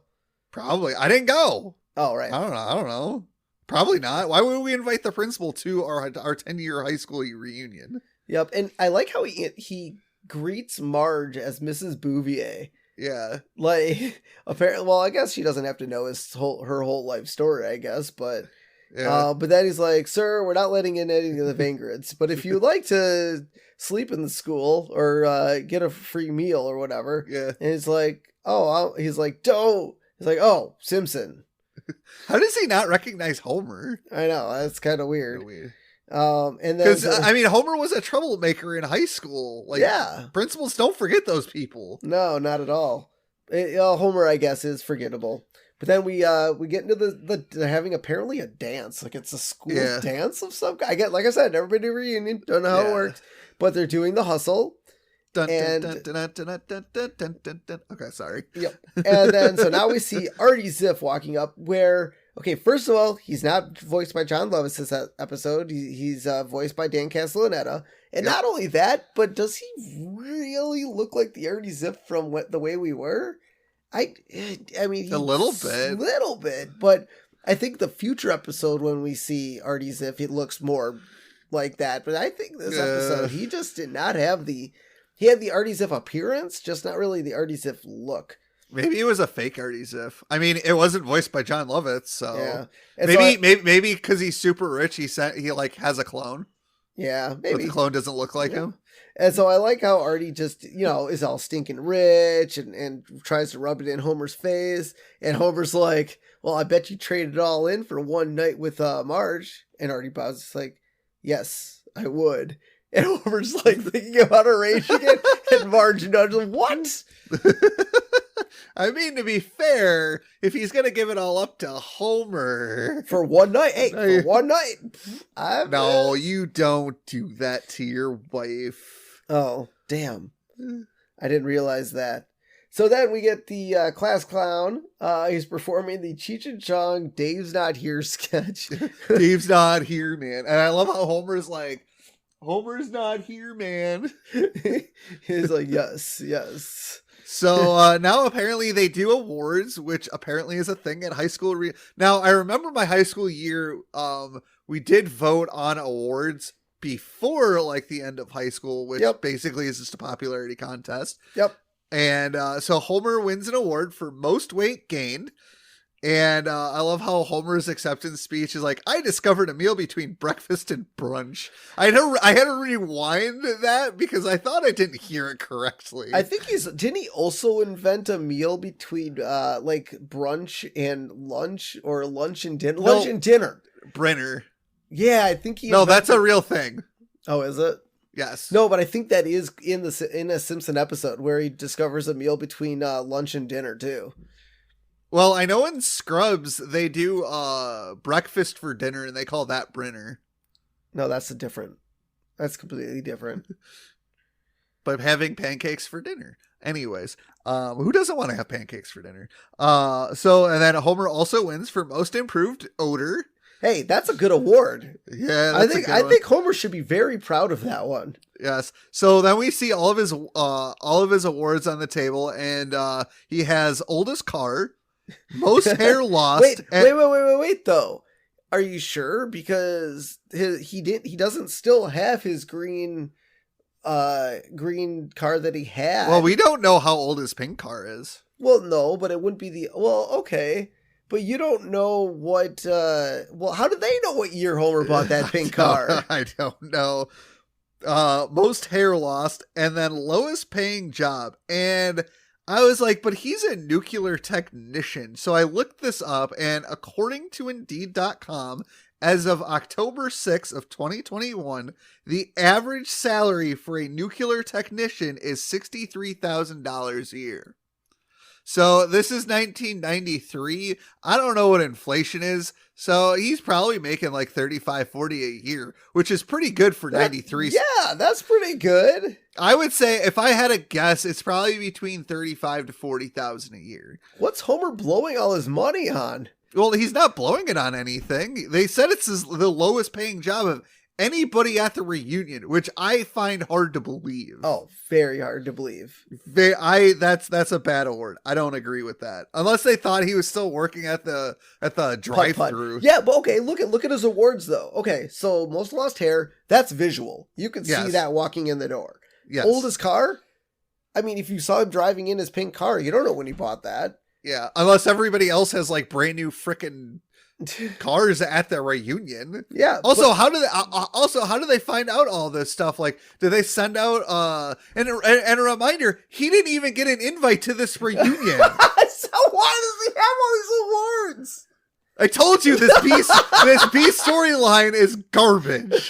Probably. I didn't go. Oh, right. I don't know. Probably not. Why would we invite the principal to our 10-year high school reunion? Yep. And I like how he greets Marge as Mrs. Bouvier. Yeah. Like, apparently, well, I guess she doesn't have to know her whole life story, I guess, but... Yeah. But then he's like, "Sir, we're not letting in any of the vagrants. But if you'd like to sleep in the school or get a free meal or whatever," Yeah. and he's like, he's like, "Don't." He's like, "Oh, Simpson." How does he not recognize Homer? I know, that's kind of weird. And then because Homer was a troublemaker in high school. Like, yeah, principals don't forget those people. No, not at all. Homer, I guess, is forgettable. But then we get into they're having apparently a dance, like it's a school dance of some kind. Like I said, never been to a reunion, don't know how it works, but they're doing the hustle. Okay, sorry. Yep. And then so now we see Artie Ziff walking up. Where first of all, he's not voiced by John Lovitz this episode. He's voiced by Dan Castellaneta, and not only that, but does he really look like the Artie Ziff from The Way We Were? I mean, a little bit, but I think the future episode when we see Artie Ziff, it looks more like that. But I think this episode, he just did not have he had the Artie Ziff appearance, just not really the Artie Ziff look. Maybe it was a fake Artie Ziff. I mean, it wasn't voiced by John Lovitz, so yeah. Maybe because he's super rich, he like has a clone. Yeah, maybe but the clone doesn't look like him. And so I like how Artie just, is all stinking rich and tries to rub it in Homer's face. And Homer's like, "Well, I bet you traded it all in for one night with Marge." And Artie Bow's like, "Yes, I would." And Homer's like thinking about arranging it. And Marge nudges, "What?" I mean, to be fair, if he's going to give it all up to Homer. For one night. Hey, for one night. No, you don't do that to your wife. Oh, damn. I didn't realize that. So then we get the class clown. He's performing the Cheech and Chong Dave's Not Here sketch. Dave's not here, man. And I love how Homer's like, "Homer's not here, man." He's like, "Yes, yes." So now apparently they do awards, which apparently is a thing at high school. Now, I remember my high school year, we did vote on awards before like the end of high school, which basically is just a popularity contest. Yep. And so Homer wins an award for most weight gained. And I love how Homer's acceptance speech is like, "I discovered a meal between breakfast and brunch." I had to rewind that because I thought I didn't hear it correctly. I think didn't he also invent a meal between like brunch and lunch or lunch and dinner? Lunch and dinner. Brenner. Yeah, I think he. No, that's a real thing. Oh, is it? Yes. No, but I think that is in a Simpson episode where he discovers a meal between lunch and dinner too. Well, I know in Scrubs they do breakfast for dinner, and they call that Brinner. No, that's that's completely different. But having pancakes for dinner. Anyways, who doesn't want to have pancakes for dinner? And then Homer also wins for most improved odor. Hey, that's a good award. Yeah, I think Homer should be very proud of that one. Yes. So then we see all of his awards on the table, and he has oldest car, most hair lost. Wait though. Are you sure? Because he doesn't still have his green car that he had. Well, we don't know how old his pink car is. Well, no, but it wouldn't be okay. But you don't know what, how do they know what year Homer bought that pink car? I don't know. Most hair lost, and then lowest paying job. And I was like, but he's a nuclear technician. So I looked this up, and according to Indeed.com, as of October 6th of 2021, the average salary for a nuclear technician is $63,000 a year. So this is 1993. I don't know what inflation is. So he's probably making like 35, 40 a year, which is pretty good for 93. Yeah, that's pretty good. I would say if I had a guess, it's probably between 35 to 40,000 a year. What's Homer blowing all his money on? Well, he's not blowing it on anything. They said it's the lowest paying job of anybody at the reunion, which I find hard to believe. Oh, very hard to believe. That's a bad award. I don't agree with that. Unless they thought he was still working at the drive-through. Yeah, but okay, look at his awards though. Okay, so most lost hair, that's visual. You can see that walking in the door. Yes. Oldest car? I mean, if you saw him driving in his pink car, you don't know when he bought that. Yeah, unless everybody else has like brand new frickin' cars at their reunion. Yeah. Also, how do they find out all this stuff? Like, do they send out and a reminder? He didn't even get an invite to this reunion. So why does he have all these awards? I told you this B storyline is garbage.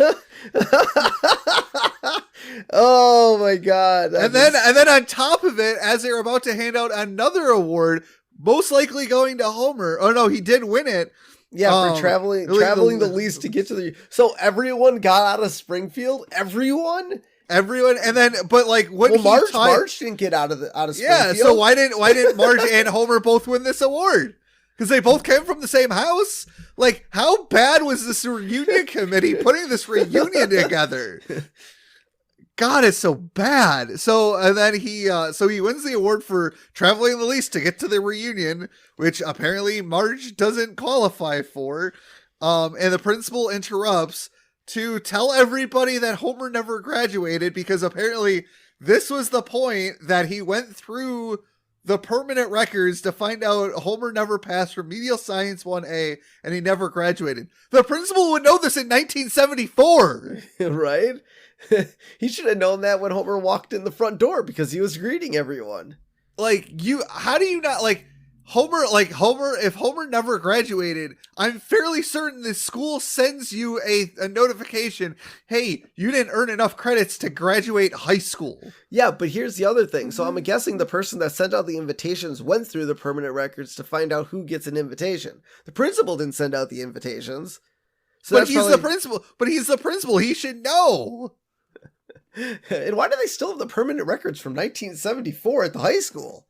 Oh my god! And then on top of it, as they're about to hand out another award, most likely going to Homer. Oh no, he did win it. Yeah, for traveling the least to get to the. So everyone got out of Springfield. Everyone, and then but like when Marge didn't get out of Springfield. Yeah, so why didn't Marge and Homer both win this award? Because they both came from the same house. Like, how bad was this reunion committee putting this reunion together? God, it's so bad. So and then he wins the award for traveling the least to get to the reunion, which apparently Marge doesn't qualify for. And the principal interrupts to tell everybody that Homer never graduated, because apparently this was the point that he went through the permanent records to find out Homer never passed remedial science 1A and he never graduated. The principal would know this in 1974. Right? He should have known that when Homer walked in the front door, because he was greeting everyone. How do you not, Homer, if Homer never graduated, I'm fairly certain the school sends you a notification, hey, you didn't earn enough credits to graduate high school. Yeah, but here's the other thing. So I'm guessing the person that sent out the invitations went through the permanent records to find out who gets an invitation. The principal didn't send out the invitations. So but he's the principal. But he's the principal. He should know. And why do they still have the permanent records from 1974 at the high school?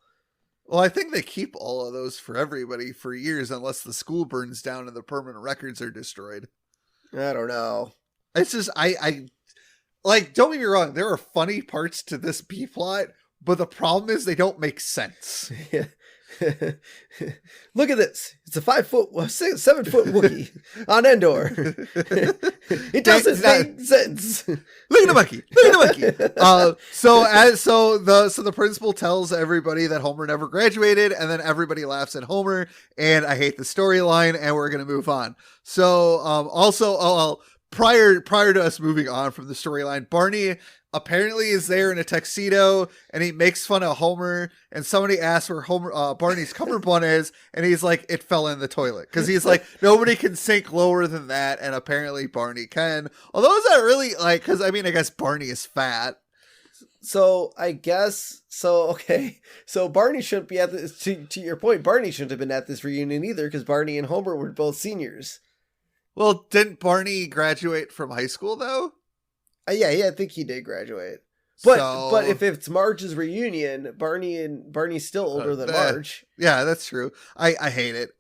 Well, I think they keep all of those for everybody for years, unless the school burns down and the permanent records are destroyed. I don't know. It's just, don't get me wrong, there are funny parts to this B plot, but the problem is they don't make sense. Look at this. It's a 7-foot Wookiee on Endor. It doesn't make sense. Look at the monkey. Look at the monkey. So the principal tells everybody that Homer never graduated, and then everybody laughs at Homer, and I hate the storyline, and we're gonna move on. So prior to us moving on from the storyline, Barney apparently is there in a tuxedo, and he makes fun of Homer, and somebody asks where Barney's cummerbund is, and he's like, it fell in the toilet, because he's like, nobody can sink lower than that, and apparently Barney can. Although is that really, because I guess Barney is fat. So I guess okay. So Barney shouldn't be at this. To your point, Barney shouldn't have been at this reunion either because Barney and Homer were both seniors. Well, didn't Barney graduate from high school though? Yeah, I think he did graduate. But So, if it's Marge's reunion, Barney's still older than Marge. Yeah, that's true. I hate it.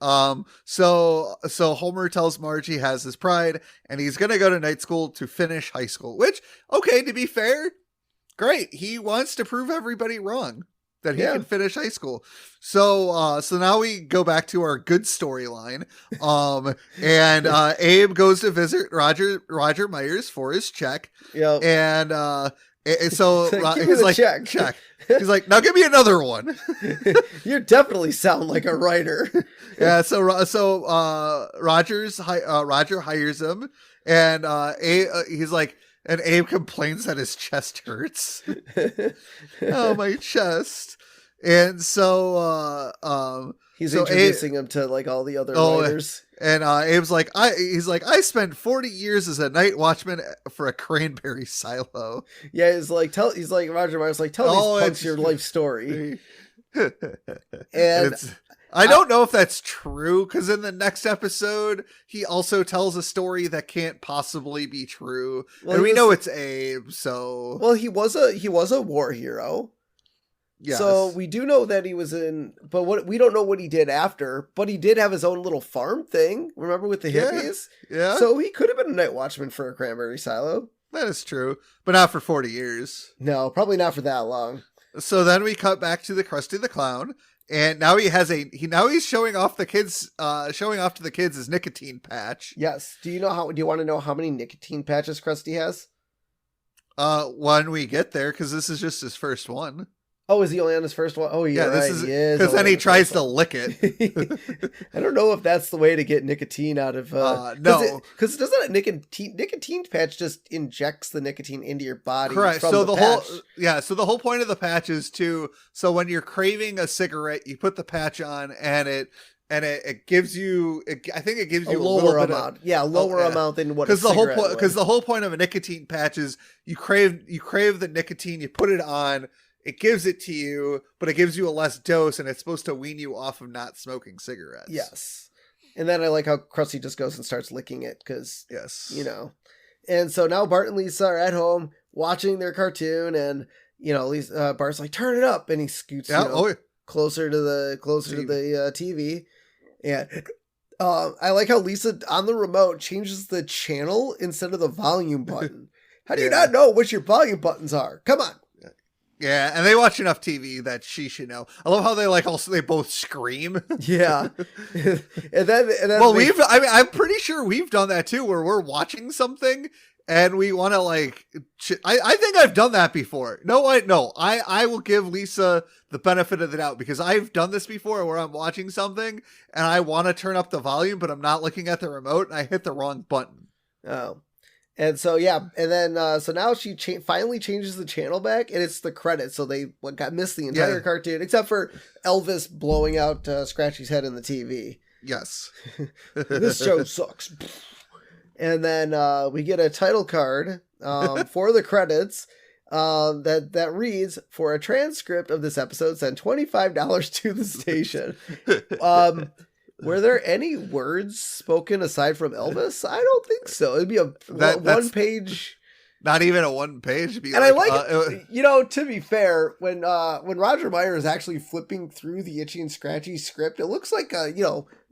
So Homer tells Marge he has his pride and he's gonna go to night school to finish high school. Which, okay, to be fair, great. He wants to prove everybody wrong that he can finish high school. So now we go back to our good storyline. And Abe goes to visit Roger Myers for his check. Yep. And so he's like, check. He's like, now give me another one. You definitely sound like a writer. Yeah. So Roger hires him, and he's like, and Abe complains that his chest hurts. Oh, my chest. And so he's introducing him to like all the other writers. And Abe's like, I spent 40 years as a night watchman for a cranberry silo. Yeah, he's like Roger Myers, like, tell these punks your life story. And I don't know if that's true, because in the next episode, he also tells a story that can't possibly be true. Well, and we know it's Abe, so... Well, he was a war hero. Yes. So we do know that he was in, but we don't know what he did after, but he did have his own little farm thing. Remember with the hippies? Yeah. So he could have been a night watchman for a cranberry silo. That is true, but not for 40 years. No, probably not for that long. So then we cut back to the Krusty the Clown, and now he's showing off to the kids his nicotine patch. Yes. Do you want to know how many nicotine patches Krusty has? When we get there, because this is just his first one. Oh, is he only on his first one? Oh, yeah, this is because then he tries to lick it. I don't know if that's the way to get nicotine out of. No, because doesn't a nicotine patch just injects the nicotine into your body? Correct. So the whole point of the patch is so when you're craving a cigarette, you put the patch on, and it gives you. I think it gives you a lower amount. Amount than what. Because the whole point of a nicotine patch is you crave the nicotine, you put it on. It gives it to you, but it gives you a less dose, and it's supposed to wean you off of not smoking cigarettes. Yes. And then I like how Krusty just goes and starts licking it, because, yes, And so now Bart and Lisa are at home watching their cartoon, and, Bart's like, turn it up, and he scoots closer to the TV. And I like how Lisa, on the remote, changes the channel instead of the volume button. How do you not know what your volume buttons are? Come on. Yeah, and they watch enough TV that she should know. I love how they both scream. Yeah, and then well, I'm pretty sure we've done that too, where we're watching something and we want to I think I've done that before. I will give Lisa the benefit of the doubt, because I've done this before where I'm watching something and I want to turn up the volume, but I'm not looking at the remote and I hit the wrong button. Oh. And so, and then, so now she finally changes the channel back, and it's the credits. So they missed the entire cartoon, except for Elvis blowing out Scratchy's head in the TV. Yes. This show sucks. And then we get a title card for the credits that reads, for a transcript of this episode, send $25 to the station. Were there any words spoken aside from Elvis? I don't think so. It'd be a one page. Not even a one page. And I like, to be fair, when Roger Meyer is actually flipping through the Itchy and Scratchy script, it looks like a,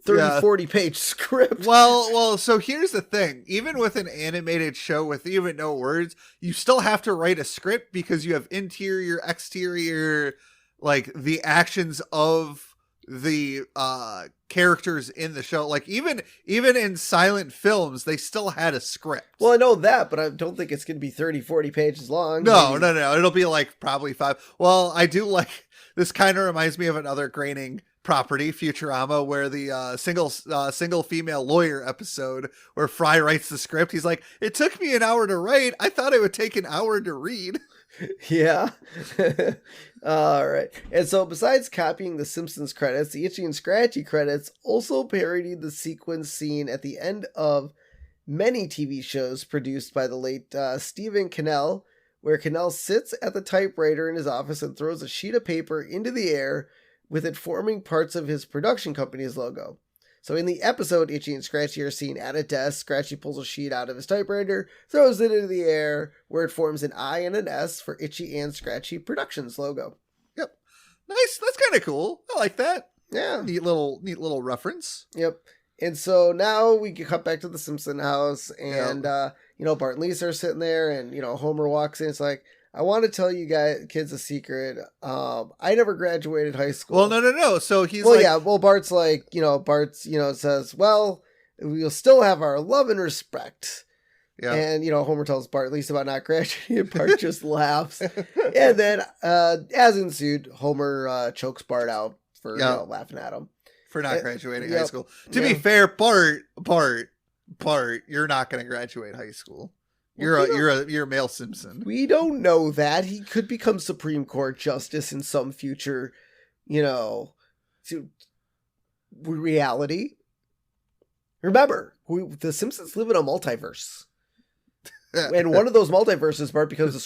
30, 40 page script. Well, so here's the thing. Even with an animated show with even no words, you still have to write a script, because you have interior, exterior, like the actions of the characters in the show. Like even in silent films, they still had a script. Well, I know that, but I don't think it's gonna be 30, 40 pages long. No, it'll be like probably 5. Well, I do like, this kind of reminds me of another Groening property, Futurama, where the single female lawyer episode where Fry writes the script. He's like, it took me an hour to write, I thought it would take an hour to read. Yeah. All right. And so besides copying the Simpsons credits, the Itchy and Scratchy credits also parodied the sequence scene at the end of many TV shows produced by the late Stephen Cannell, where Cannell sits at the typewriter in his office and throws a sheet of paper into the air with it forming parts of his production company's logo. So in the episode, Itchy and Scratchy are seen at a desk. Scratchy pulls a sheet out of his typewriter, throws it into the air, where it forms an I and an S for Itchy and Scratchy Productions logo. Yep. Nice. That's kind of cool. I like that. Yeah. Neat little reference. Yep. And so now we can cut back to the Simpson house, and, Bart and Lisa are sitting there, and, Homer walks in. It's like, I want to tell you kids a secret. I never graduated high school. Well, no. So he's Bart's like, says, well, we'll still have our love and respect. Yeah. And, Homer tells Bart at least about not graduating, and Bart just laughs. And then, as ensued, Homer chokes Bart out for laughing at him. For not graduating high school. To be fair, Bart, you're not going to graduate high school. You're a male Simpson. We don't know that. He could become Supreme Court Justice in some future, reality. Remember, the Simpsons live in a multiverse. And one of those multiverses, Bart becomes a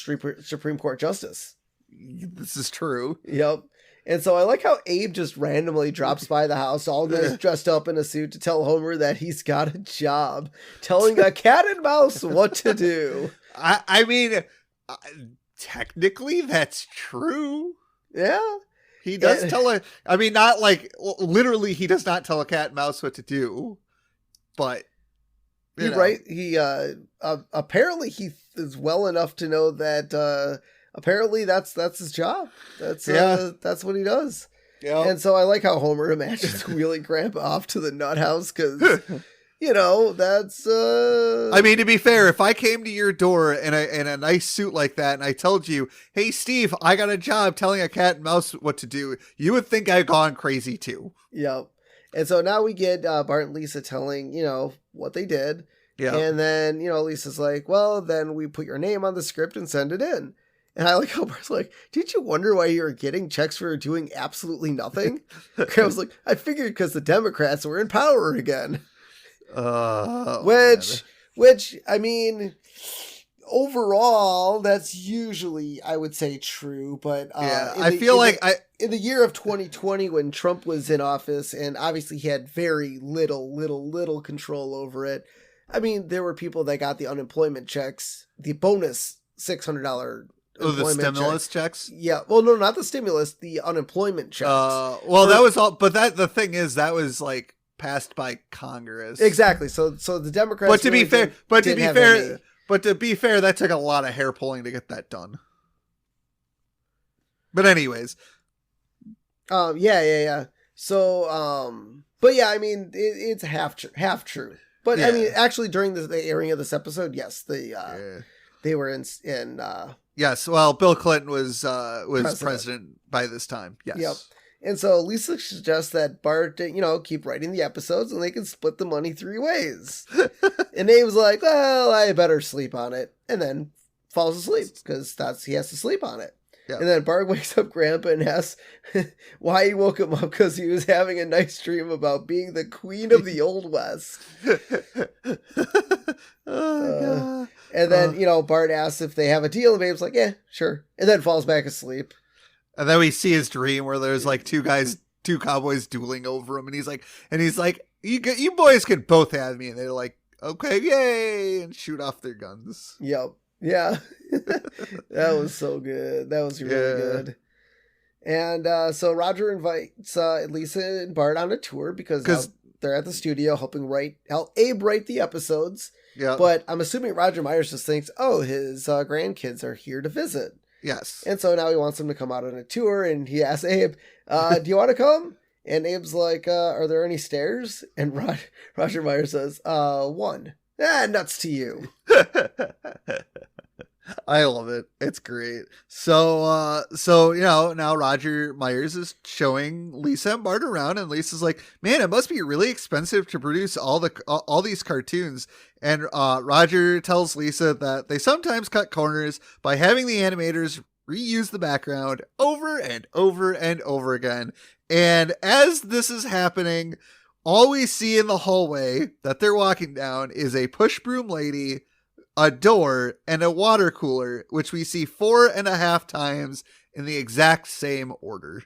Supreme Court Justice. This is true. Yep. And so I like how Abe just randomly drops by the house, all dressed up in a suit, to tell Homer that he's got a job, telling a cat and mouse what to do. I mean, technically that's true. Yeah. He does not like, literally he does not tell a cat and mouse what to do, but... Right. He, apparently he is well enough to know that, apparently that's his job. That's what he does. Yeah. And so I like how Homer imagines wheeling Grandpa off to the nut house because, that's... I mean, to be fair, if I came to your door in a nice suit like that and I told you, hey, Steve, I got a job telling a cat and mouse what to do, you would think I'd gone crazy too. Yep. And so now we get Bart and Lisa telling, what they did. Yeah. And then, Lisa's like, well, then we put your name on the script and send it in. And I like how Bart's like, did you wonder why you were getting checks for doing absolutely nothing? I was like, I figured because the Democrats were in power again. Which, I mean, overall, that's usually, I would say, true. But in the year of 2020, when Trump was in office, and obviously he had very little control over it. I mean, there were people that got the unemployment checks, the bonus $600. The stimulus checks? Yeah. Well, no, not the stimulus, the unemployment checks. That was all, but the thing is, that was like passed by Congress. Exactly. So the Democrats. But to be fair, that took a lot of hair pulling to get that done. But anyways. Yeah. So, but yeah, I mean, it's half true. But yeah. I mean, actually, during the airing of this episode, yes, they were in. Yes, well, Bill Clinton was president by this time. Yes. Yep. And so Lisa suggests that Bart, keep writing the episodes and they can split the money 3 ways. And Abe's like, well, I better sleep on it. And then falls asleep because he has to sleep on it. Yep. And then Bart wakes up Grandpa and asks why he woke him up because he was having a nice dream about being the queen of the Old West. God. And then, Bart asks if they have a deal, and Babe's like, yeah, sure. And then falls back asleep. And then we see his dream where there's like two cowboys dueling over him. And he's like, you boys can both have me. And they're like, okay, yay. And shoot off their guns. Yep. Yeah. That was so good. That was really good. And so Roger invites Lisa and Bart on a tour because they're at the studio helping Abe write the episodes. Yeah. But I'm assuming Roger Myers just thinks, his grandkids are here to visit. Yes. And so now he wants them to come out on a tour, and he asks Abe, do you want to come? And Abe's like, are there any stairs? And Roger Myers says, 1. Nuts to you. I love it. It's great. So now Roger Myers is showing Lisa and Bart around, and Lisa's like, man, it must be really expensive to produce all these cartoons. And Roger tells Lisa that they sometimes cut corners by having the animators reuse the background over and over and over again. And as this is happening, all we see in the hallway that they're walking down is a push broom lady a door, and a water cooler, which we see 4.5 times in the exact same order.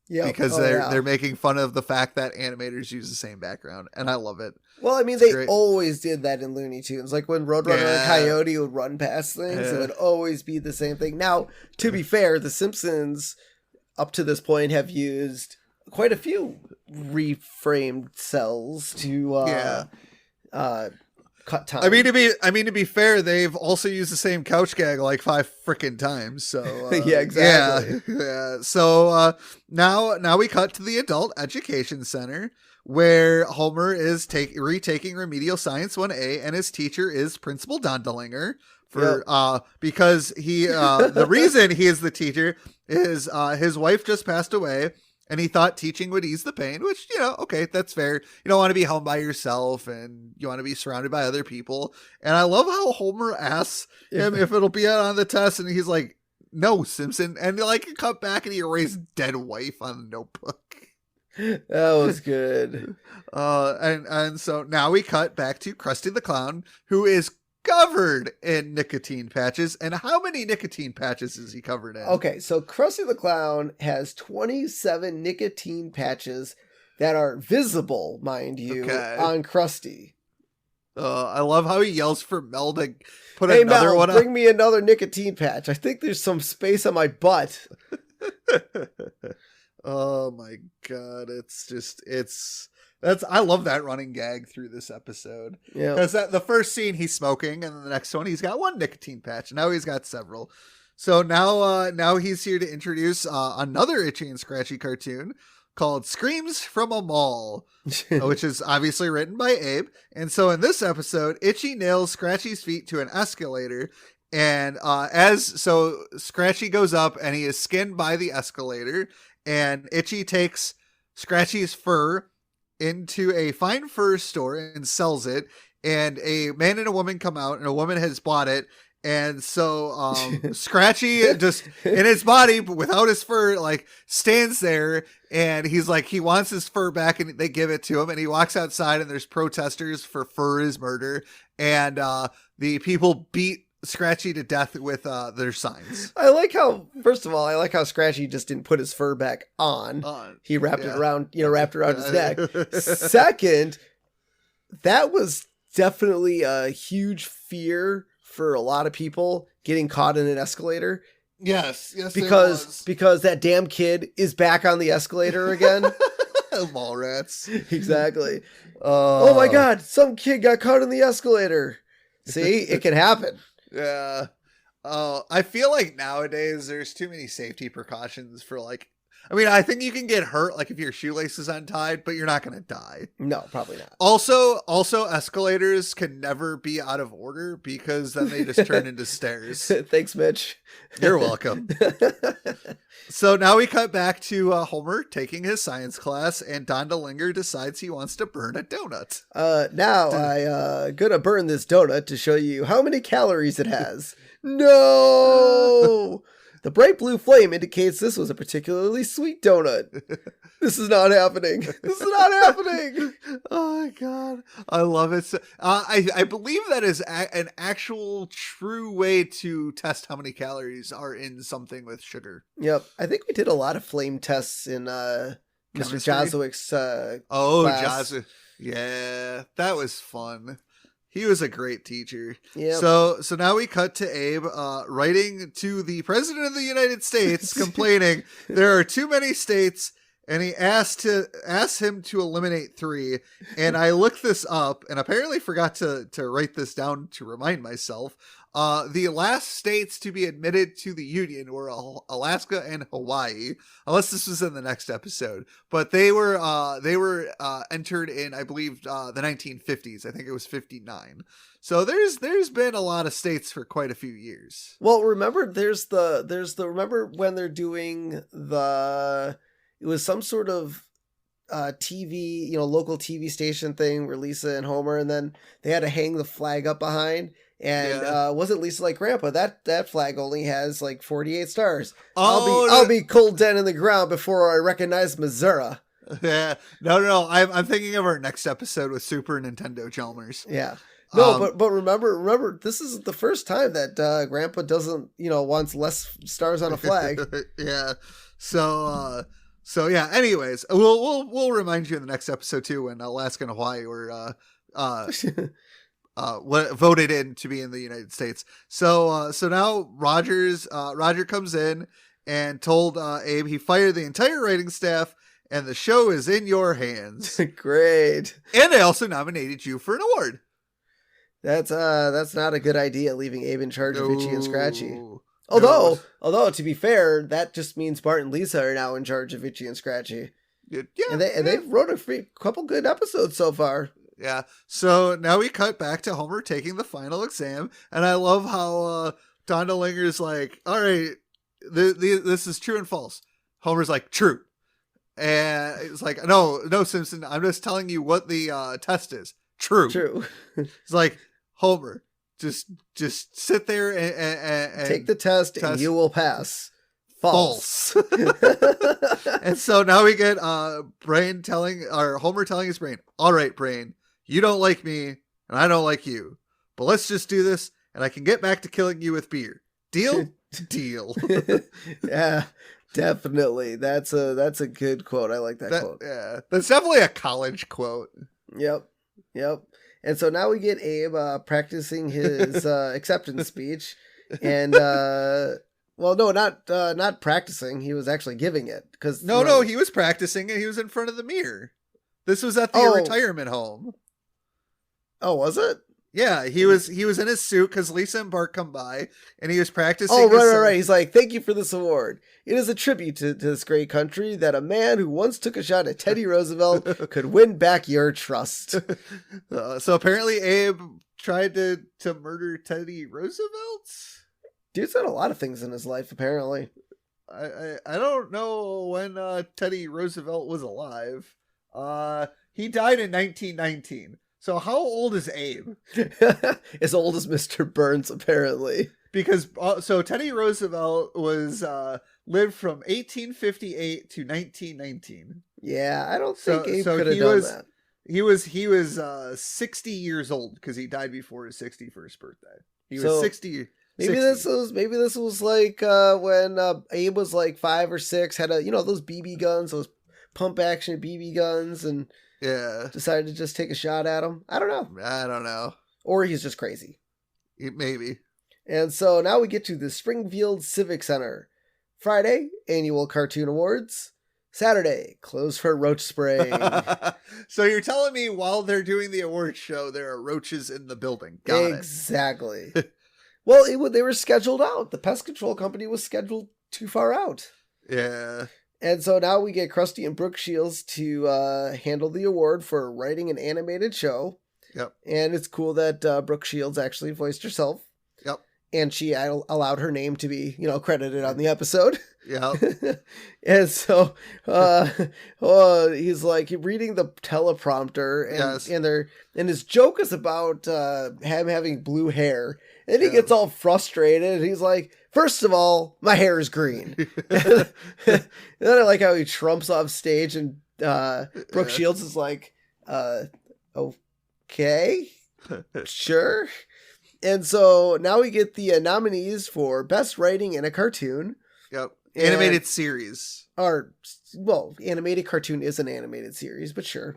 Yeah, because they're making fun of the fact that animators use the same background, and I love it. Well, I mean, they always did that in Looney Tunes. Like when Roadrunner and Coyote would run past things, it would always be the same thing. Now, to be fair, the Simpsons, up to this point, have used quite a few reframed cells to cut time. I mean to be fair, they've also used the same couch gag like 5 freaking times. So yeah, exactly. Yeah. So now we cut to the Adult Education Center, where Homer is retaking Remedial Science 1A, and his teacher is Principal Dondelinger. Because he the reason he is the teacher is his wife just passed away. And he thought teaching would ease the pain, which, okay, that's fair. You don't want to be home by yourself, and you want to be surrounded by other people. And I love how Homer asks him if it'll be on the test, and he's like, no, Simpson. And cut back and he erased dead wife on the notebook. That was good. And so now we cut back to Krusty the Clown, who is covered in nicotine patches. And how many nicotine patches is he covered in? Okay, so Krusty the Clown has 27 nicotine patches that are visible, mind you, on Krusty. I love how he yells for Mel to put hey, another Mel, one bring me another nicotine patch. I think there's some space on my butt. Oh my god, I love that running gag through this episode. Yeah, because the first scene he's smoking, and then the next one he's got one nicotine patch, and now he's got several. So now he's here to introduce another Itchy and Scratchy cartoon called Screams from a Mall, which is obviously written by Abe. And so in this episode, Itchy nails Scratchy's feet to an escalator, and so Scratchy goes up and he is skinned by the escalator, and Itchy takes Scratchy's fur into a fine fur store and sells it, and a man and a woman come out, and a woman has bought it. And so Scratchy just in his body, but without his fur, stands there, and he's like, he wants his fur back, and they give it to him, and he walks outside, and there's protesters for fur is murder, and the people beat Scratchy to death with their signs. First of all, I like how Scratchy just didn't put his fur back on. He wrapped it around, his neck. Second, that was definitely a huge fear for a lot of people, getting caught in an escalator. Yes, because that damn kid is back on the escalator again. Mall rats. Exactly. Oh my god, some kid got caught in the escalator. See, it can happen. Yeah. I feel like nowadays there's too many safety precautions for I think you can get hurt if your shoelace is untied, but you're not going to die. No, probably not. Also escalators can never be out of order, because then they just turn into stairs. Thanks, Mitch. You're welcome. So now we cut back to Homer taking his science class, and Dondelinger decides he wants to burn a donut. Now I gonna burn this donut to show you how many calories it has. No! The bright blue flame indicates this was a particularly sweet donut. This is not happening. This is not happening. Oh my god, I love it. I believe that is an actual true way to test how many calories are in something with sugar. Yep, I think we did a lot of flame tests in Mr. Joswick's class. Joswick. Yeah, that was fun. He was a great teacher. Yep. So now we cut to Abe writing to the President of the United States complaining there are too many states, and he asked him to eliminate 3. And I looked this up and apparently forgot to write this down to remind myself. The last states to be admitted to the Union were Alaska and Hawaii, unless this was in the next episode. But they were entered in, I believe, the 1950s. I think it was 59. So there's been a lot of states for quite a few years. Well, remember remember when they're doing it was some sort of TV, local TV station thing where Lisa and Homer, and then they had to hang the flag up behind. And wasn't Lisa like, Grandpa, that flag only has 48 stars. I'll be cold dead in the ground before I recognize Missouri. Yeah, no. I'm thinking of our next episode with Super Nintendo Chalmers. Yeah. No, but remember, this is the first time that Grandpa doesn't, wants less stars on a flag. Yeah. So yeah. Anyways, we'll remind you in the next episode too when Alaska and Hawaii were voted in to be in the United States. So now Roger comes in and told Abe he fired the entire writing staff and the show is in your hands. Great. And I also nominated you for an award. That's not a good idea, leaving Abe in charge of Itchy and Scratchy. No. Although to be fair, that just means Bart and Lisa are now in charge of Itchy and Scratchy. Yeah, and they've wrote a couple good episodes so far. Yeah. So now we cut back to Homer taking the final exam, and I love how Don Linger's like, "All right, this is true and false." Homer's like, "True," and it's like, "No, Simpson, I'm just telling you what the test is. True." It's like, Homer, just sit there and take the test and you will pass. False. And so now we get Brain Homer telling his Brain, "All right, Brain, you don't like me and I don't like you, but let's just do this and I can get back to killing you with beer. Deal?" Deal. Yeah, definitely. That's a good quote. I like that quote. Yeah, that's definitely a college quote. Yep. And so now we get Abe practicing his acceptance speech, and well, no, not practicing. He was actually giving it because no, he was practicing and he was in front of the mirror. This was at the retirement home. Oh, was it? Yeah, he was in his suit because Lisa and Bart come by and he was practicing. Oh, right. He's like, "Thank you for this award. It is a tribute to this great country that a man who once took a shot at Teddy Roosevelt could win back your trust." So apparently Abe tried to murder Teddy Roosevelt. Dude's done a lot of things in his life, apparently. I don't know when Teddy Roosevelt was alive. He died in 1919. So how old is Abe? As old as Mr. Burns, apparently. Because so Teddy Roosevelt was lived from 1858 to 1919. Yeah, I don't think Abe could have done that. He was 60 years old because he died before his 61st birthday. He was 60. Maybe 60. this was like when Abe was like 5 or 6, had those BB guns, those pump action BB guns, and decided to just take a shot at him. I don't know. Or he's just crazy. Maybe. And so now we get to the Springfield Civic Center. Friday, annual cartoon awards. Saturday, closed for roach spraying. So you're telling me while they're doing the awards show, there are roaches in the building. Got exactly. Well, they were scheduled out. The pest control company was scheduled too far out. Yeah. And so now we get Krusty and Brooke Shields to handle the award for writing an animated show. Yep. And it's cool that Brooke Shields actually voiced herself. Yep. And she allowed her name to be, credited on the episode. Yep. And so he's like reading the teleprompter, and his joke is about him having blue hair. And he gets all frustrated. He's like, "First of all, my hair is green." And then I like how he trumps off stage, and Brooke Shields is like, "Okay, sure." And so now we get the nominees for Best Writing in a Cartoon. Yep. Animated series. Animated cartoon is an animated series, but sure.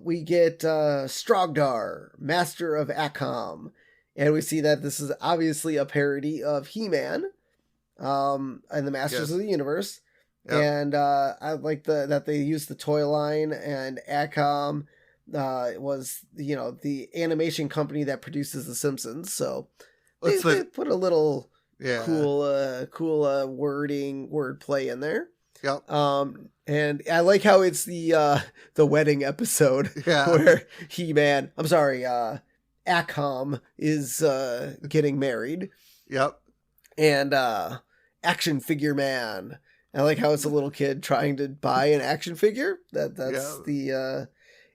We get Strogdar, Master of Acom. And we see that this is obviously a parody of He-Man and the Masters of the Universe. Yep. And I like that they used the toy line, and Acom was the animation company that produces The Simpsons. So they put a little cool wordplay in there. Yep. And I like how it's the wedding episode where He-Man, Acom is getting married. Yep. And Action Figure Man. I like how it's a little kid trying to buy an action figure. The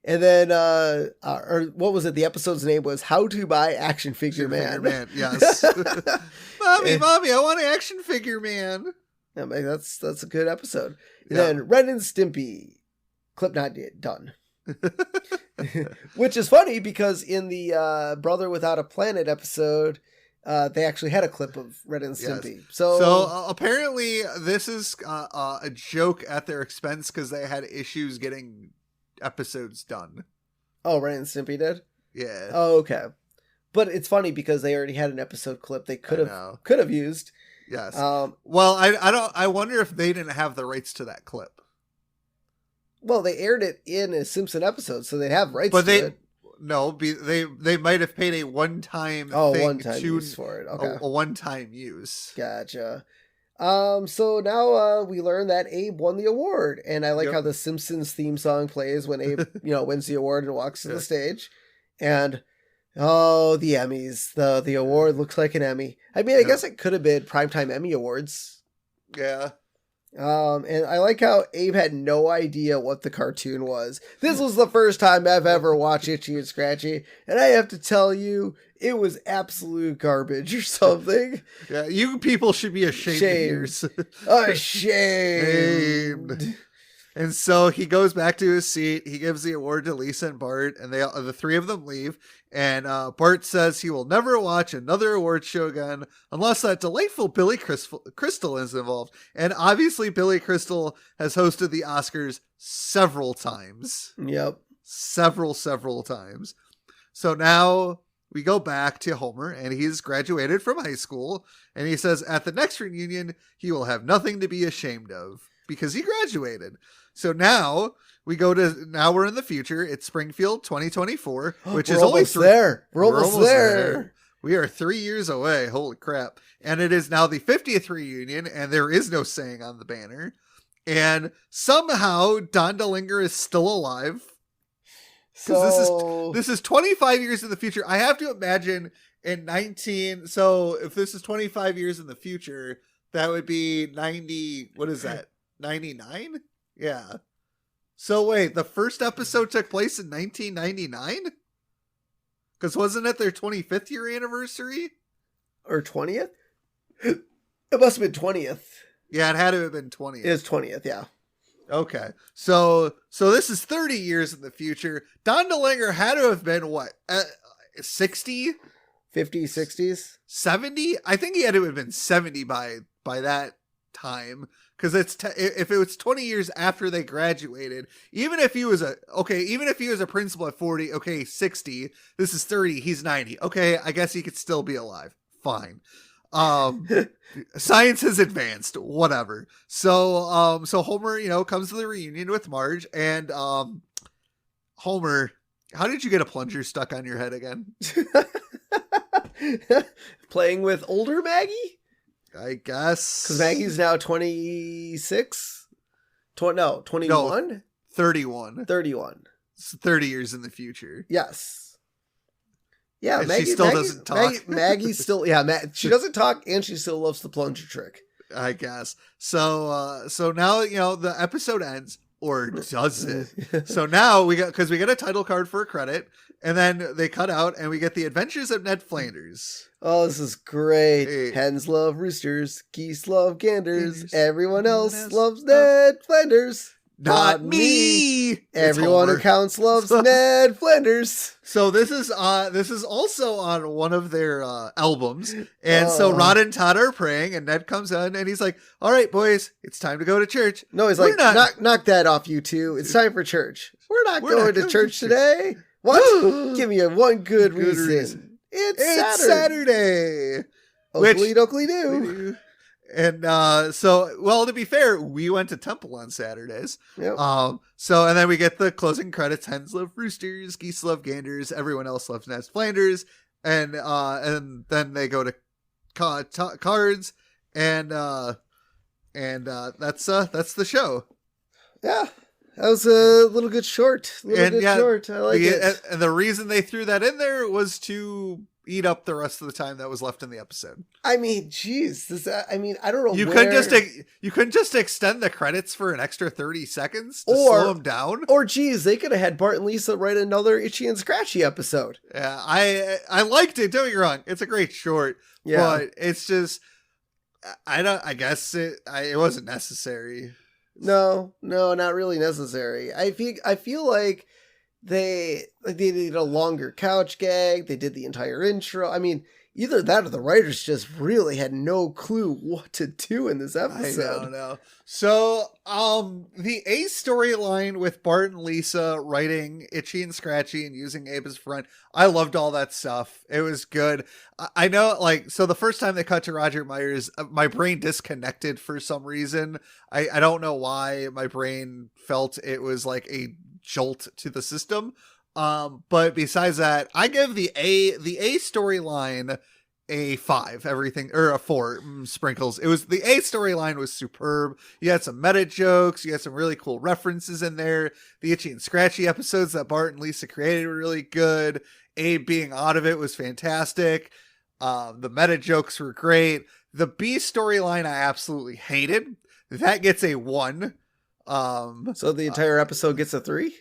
and then or what was it? The episode's name was How to Buy Action Figure Man. Yes. Mommy, I want an Action Figure Man. Yeah, that's a good episode. Yeah. Then Ren and Stimpy. Clip not yet done. Which is funny because in the Brother Without a Planet episode, they actually had a clip of Ren and Stimpy. Yes. So, Apparently this is a joke at their expense because they had issues getting episodes done. oh, Ren and Stimpy did? Yeah. Oh, okay. But it's funny because they already had an episode clip they could have used. Yes. Well, I wonder if they didn't have the rights to that clip. Well, they aired it in a Simpson episode, so they have rights But to it. No, they might have paid a one-time use for it. Okay. A one-time use. Gotcha. So now we learn that Abe won the award, and I like how the Simpsons theme song plays when Abe, wins the award and walks to the stage, and the Emmys, the award looks like an Emmy. I mean, I guess it could have been Primetime Emmy Awards. Yeah. And I like how Abe had no idea what the cartoon was. This was the first time I've ever watched Itchy and Scratchy, and I have to tell you, it was absolute garbage or something. Yeah, you people should be ashamed of yours. Ashamed. And so he goes back to his seat. He gives the award to Lisa and Bart, and the three of them leave. And Bart says he will never watch another award show again unless that delightful Billy Crystal is involved. And obviously, Billy Crystal has hosted the Oscars several times. Yep. Several times. So now we go back to Homer, and he's graduated from high school. And he says at the next reunion, he will have nothing to be ashamed of because he graduated. So now we're in the future. It's Springfield 2024, which is only there. We're almost there. We are 3 years away. Holy crap. And it is now the 50th reunion, and there is no saying on the banner. And somehow Don DeLinger is still alive. Because this is 25 years in the future. I have to imagine so if this is 25 years in the future, that would be 90, what is that? 99? Yeah. So wait, the first episode took place in 1999? Because wasn't it their 25th year anniversary? Or 20th? It must have been 20th. Yeah, it had to have been 20th. It was 20th, yeah. Okay. So this is 30 years in the future. Don DeLinger had to have been what? 60? 50s, 60s? 70? I think he had to have been 70 by that time. Because if it was 20 years after they graduated, even if he was a principal at 40, okay, 60, this is 30, he's 90. Okay, I guess he could still be alive. Fine. Science has advanced, whatever. So Homer, comes to the reunion with Marge, and Homer, how did you get a plunger stuck on your head again? Playing with older Maggie? I guess. Because Maggie's now 26? 21? No, 31. 31. It's 30 years in the future. Yes. Yeah, and she still doesn't talk. Maggie still, she doesn't talk, and she still loves the plunger trick. I guess. So now, the episode ends, or does it? So now because we get a title card for a credit, and then they cut out, and we get the Adventures of Ned Flanders. Oh, this is great. Hey. Hens love roosters, geese love ganders, everyone else loves Ned Flanders. Not me. Everyone who counts loves Ned Flanders. So this is also on one of their albums, and so Rod and Todd are praying, and Ned comes in, and he's like, "All right, boys, it's time to go to church." No, he's like, "Knock that off, you two. It's time for church. We're not going to church today. What? Give me one good reason. It's Saturday. Oakley dokley do." And to be fair, we went to temple on Saturdays. Yep. And then we get the closing credits. Hens love roosters, geese love ganders, everyone else loves Ned Flanders, and then they go to cards, and that's the show. Yeah. That was a little good short. Short. I like it. And the reason they threw that in there was to eat up the rest of the time that was left in the episode. I mean, geez, I don't know. You couldn't just extend the credits for an extra 30 seconds to slow them down. Or geez, they could have had Bart and Lisa write another Itchy and Scratchy episode. Yeah, I liked it. Don't get me wrong, it's a great short. Yeah, but it's just I guess it wasn't necessary. No, not really necessary. I feel like they did a longer couch gag. They did the entire intro. I mean, either that or the writers just really had no clue what to do in this episode. I don't know. So, the A storyline with Bart and Lisa writing Itchy and Scratchy and using Abe as a friend, I loved all that stuff. It was good. I know, like, so the first time they cut to Roger Myers, my brain disconnected for some reason. I don't know why my brain felt it was like a jolt to the system. But besides that, I give the A storyline a 5, everything, or a 4 sprinkles. It was the A storyline was superb. You had some meta jokes, you had some really cool references in there. The Itchy and Scratchy episodes that Bart and Lisa created were really good. Abe being out of it was fantastic. The meta jokes were great. The B storyline I absolutely hated. That gets a 1. So the entire episode gets a 3?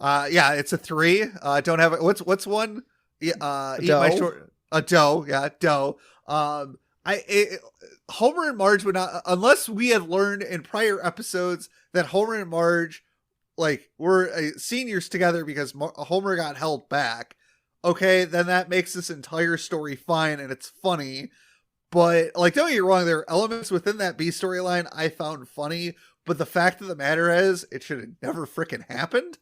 Yeah, it's a 3. Don't have it. What's one? Yeah, eat my short. A dough, yeah, dough. Homer and Marge would not, unless we had learned in prior episodes that Homer and Marge, like, were seniors together because Homer got held back. Okay, then that makes this entire story fine and it's funny. But, like, don't get me wrong, there are elements within that B storyline I found funny, but the fact of the matter is, it should have never freaking happened.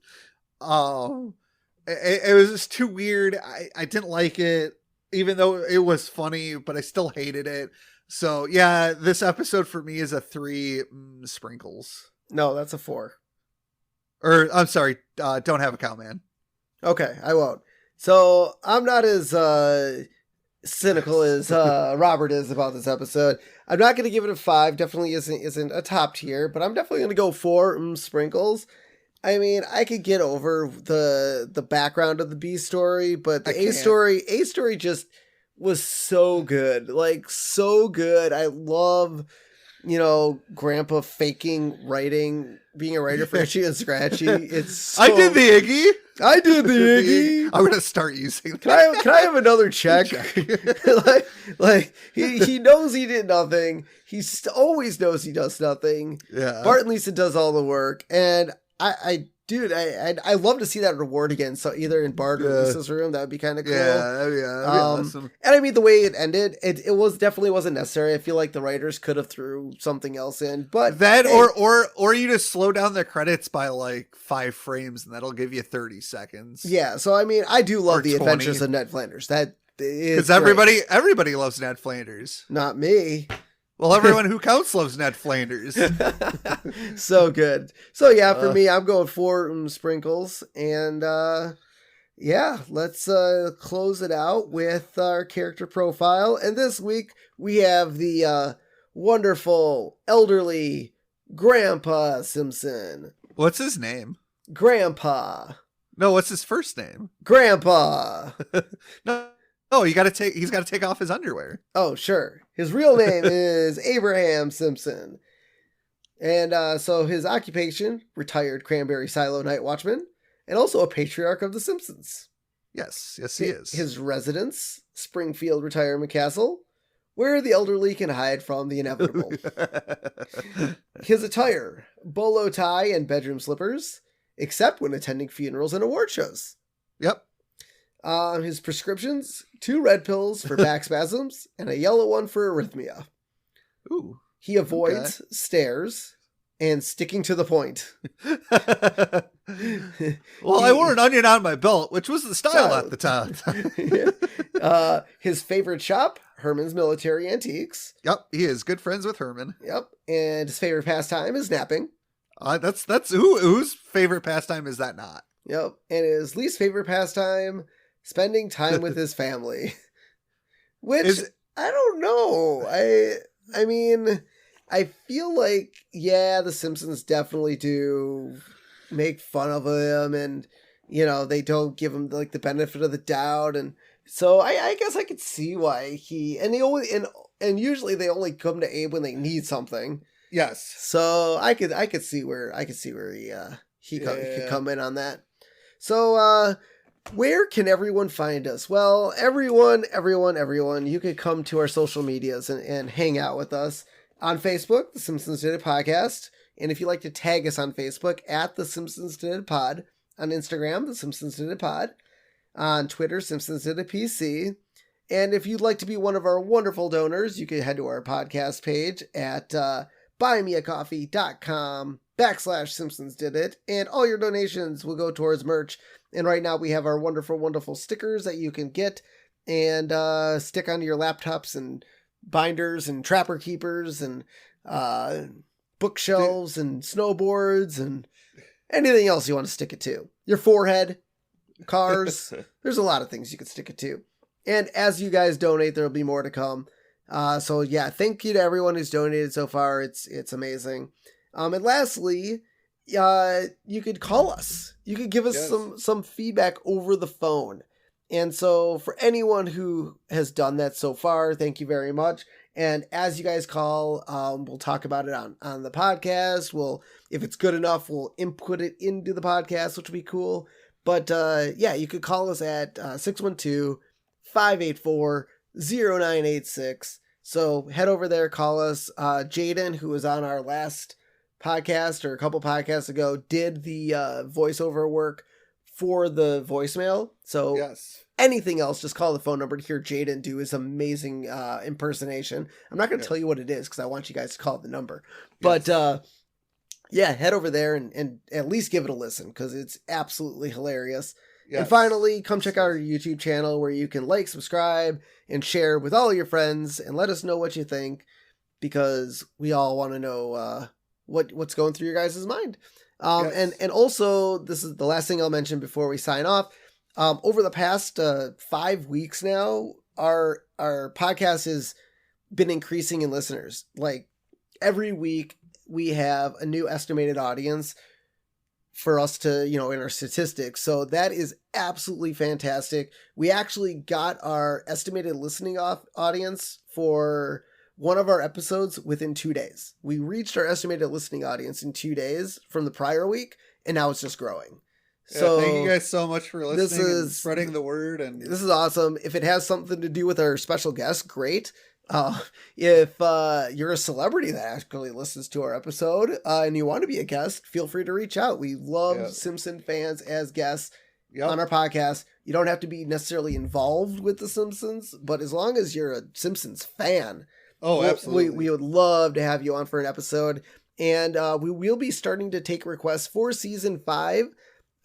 It was just too weird. I didn't like it. Even though it was funny, but I still hated it. So, yeah, this episode for me is a 3 sprinkles. No, that's a 4. Or, I'm sorry, don't have a cow, man. Okay, I won't. So, I'm not as cynical as Robert is about this episode. I'm not going to give it a 5. Definitely isn't a top tier, but I'm definitely going to go 4 sprinkles. I mean, I could get over the background of the B story, but the A story just was so good. Like, so good. I love, Grandpa faking writing, being a writer for Itchy and Scratchy. It's so... I did the Iggy. I'm going to start using that. Can I have another check? like he knows he did nothing. He always knows he does nothing. Yeah. Bart and Lisa does all the work, and I'd love to see that reward again. So either in Bart or Lisa's room, that would be kind of cool. Yeah, that'd be awesome. And I mean, the way it ended, it definitely wasn't necessary. I feel like the writers could have threw something else in, but that or you just slow down the credits by like 5 frames, and that'll give you 30 seconds. Yeah. So I mean, I do love the 20. Adventures of Ned Flanders. That is because everybody loves Ned Flanders. Not me. Well, everyone who counts loves Ned Flanders. So good. So yeah, for me, I'm going 4 sprinkles. And let's close it out with our character profile. And this week, we have the wonderful, elderly Grandpa Simpson. What's his name? Grandpa. No, what's his first name? Grandpa. No, he's got to take off his underwear. Oh, sure. His real name is Abraham Simpson. And so his occupation, retired cranberry silo night watchman, and also a patriarch of The Simpsons. Yes, he is. His residence, Springfield Retirement Castle, where the elderly can hide from the inevitable. His attire, bolo tie and bedroom slippers, except when attending funerals and award shows. Yep. His prescriptions, 2 red pills for back spasms and a yellow one for arrhythmia. Ooh. He avoids stairs and sticking to the point. Well, I wore an onion on my belt, which was the style at the time. His favorite shop, Herman's Military Antiques. Yep, he is good friends with Herman. Yep, and his favorite pastime is napping. That's whose favorite pastime is that not? Yep, and his least favorite pastime, spending time with his family. Which, I don't know. I mean, I feel like, yeah, the Simpsons definitely do make fun of him, and, they don't give him, like, the benefit of the doubt, and so I guess I could see why and usually they only come to Abe when they need something. Yes. So I could see where he could come in on that. So, where can everyone find us? Well, everyone, you could come to our social medias and hang out with us. On Facebook, The Simpsons Did It Podcast. And if you'd like to tag us on Facebook, at The Simpsons Did It Pod. On Instagram, The Simpsons Did It Pod. On Twitter, Simpsons Did It PC. And if you'd like to be one of our wonderful donors, you can head to our podcast page at buymeacoffee.com/Simpsons Did It. And all your donations will go towards merch. And right now we have our wonderful, wonderful stickers that you can get and stick onto your laptops and binders and trapper keepers and bookshelves and snowboards and anything else you want to stick it to. Your forehead, cars. There's a lot of things you could stick it to. And as you guys donate, there'll be more to come. So yeah, thank you to everyone who's donated so far. It's amazing. And lastly, you could call us. You could give us some feedback over the phone. And so for anyone who has done that so far, thank you very much. And as you guys call, we'll talk about it on the podcast. If it's good enough, we'll input it into the podcast, which will be cool. But yeah, you could call us at 612-584-0986. So head over there, call us. Jaden, who was on our last podcast or a couple podcasts ago, did the voiceover work for the voicemail. So anything else, just call the phone number to hear Jaden do his amazing impersonation. I'm not going to tell you what it is because I want you guys to call the number. But yeah, head over there and at least give it a listen because it's absolutely hilarious. Yes. And finally, come check out our YouTube channel where you can like, subscribe, and share with all your friends and let us know what you think because we all want to know what's going through your guys' mind. And also, this is the last thing I'll mention before we sign off. Over the past 5 weeks now, our podcast has been increasing in listeners. Like every week, we have a new estimated audience for us to, in our statistics. So that is absolutely fantastic. We actually got our estimated listening audience for one of our episodes within 2 days. We reached our estimated listening audience in 2 days from the prior week, and now it's just growing. So thank you guys so much for listening and spreading the word. And this is awesome. If it has something to do with our special guest, great. If you're a celebrity that actually listens to our episode and you want to be a guest, feel free to reach out. We love Simpson fans as guests on our podcast. You don't have to be necessarily involved with The Simpsons, but as long as you're a Simpsons fan, absolutely, we would love to have you on for an episode. And we will be starting to take requests for season 5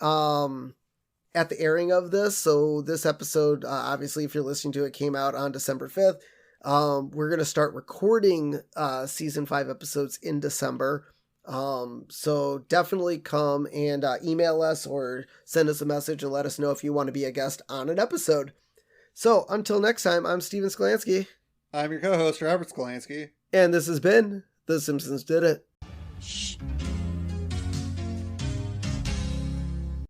at the airing of this. So this episode, obviously, if you're listening to it, came out on December 5th. We're going to start recording season 5 episodes in December. So definitely come and email us or send us a message and let us know if you want to be a guest on an episode. So until next time, I'm Steven Skolansky. I'm your co-host, Robert Skolansky. And this has been The Simpsons Did It. Shh.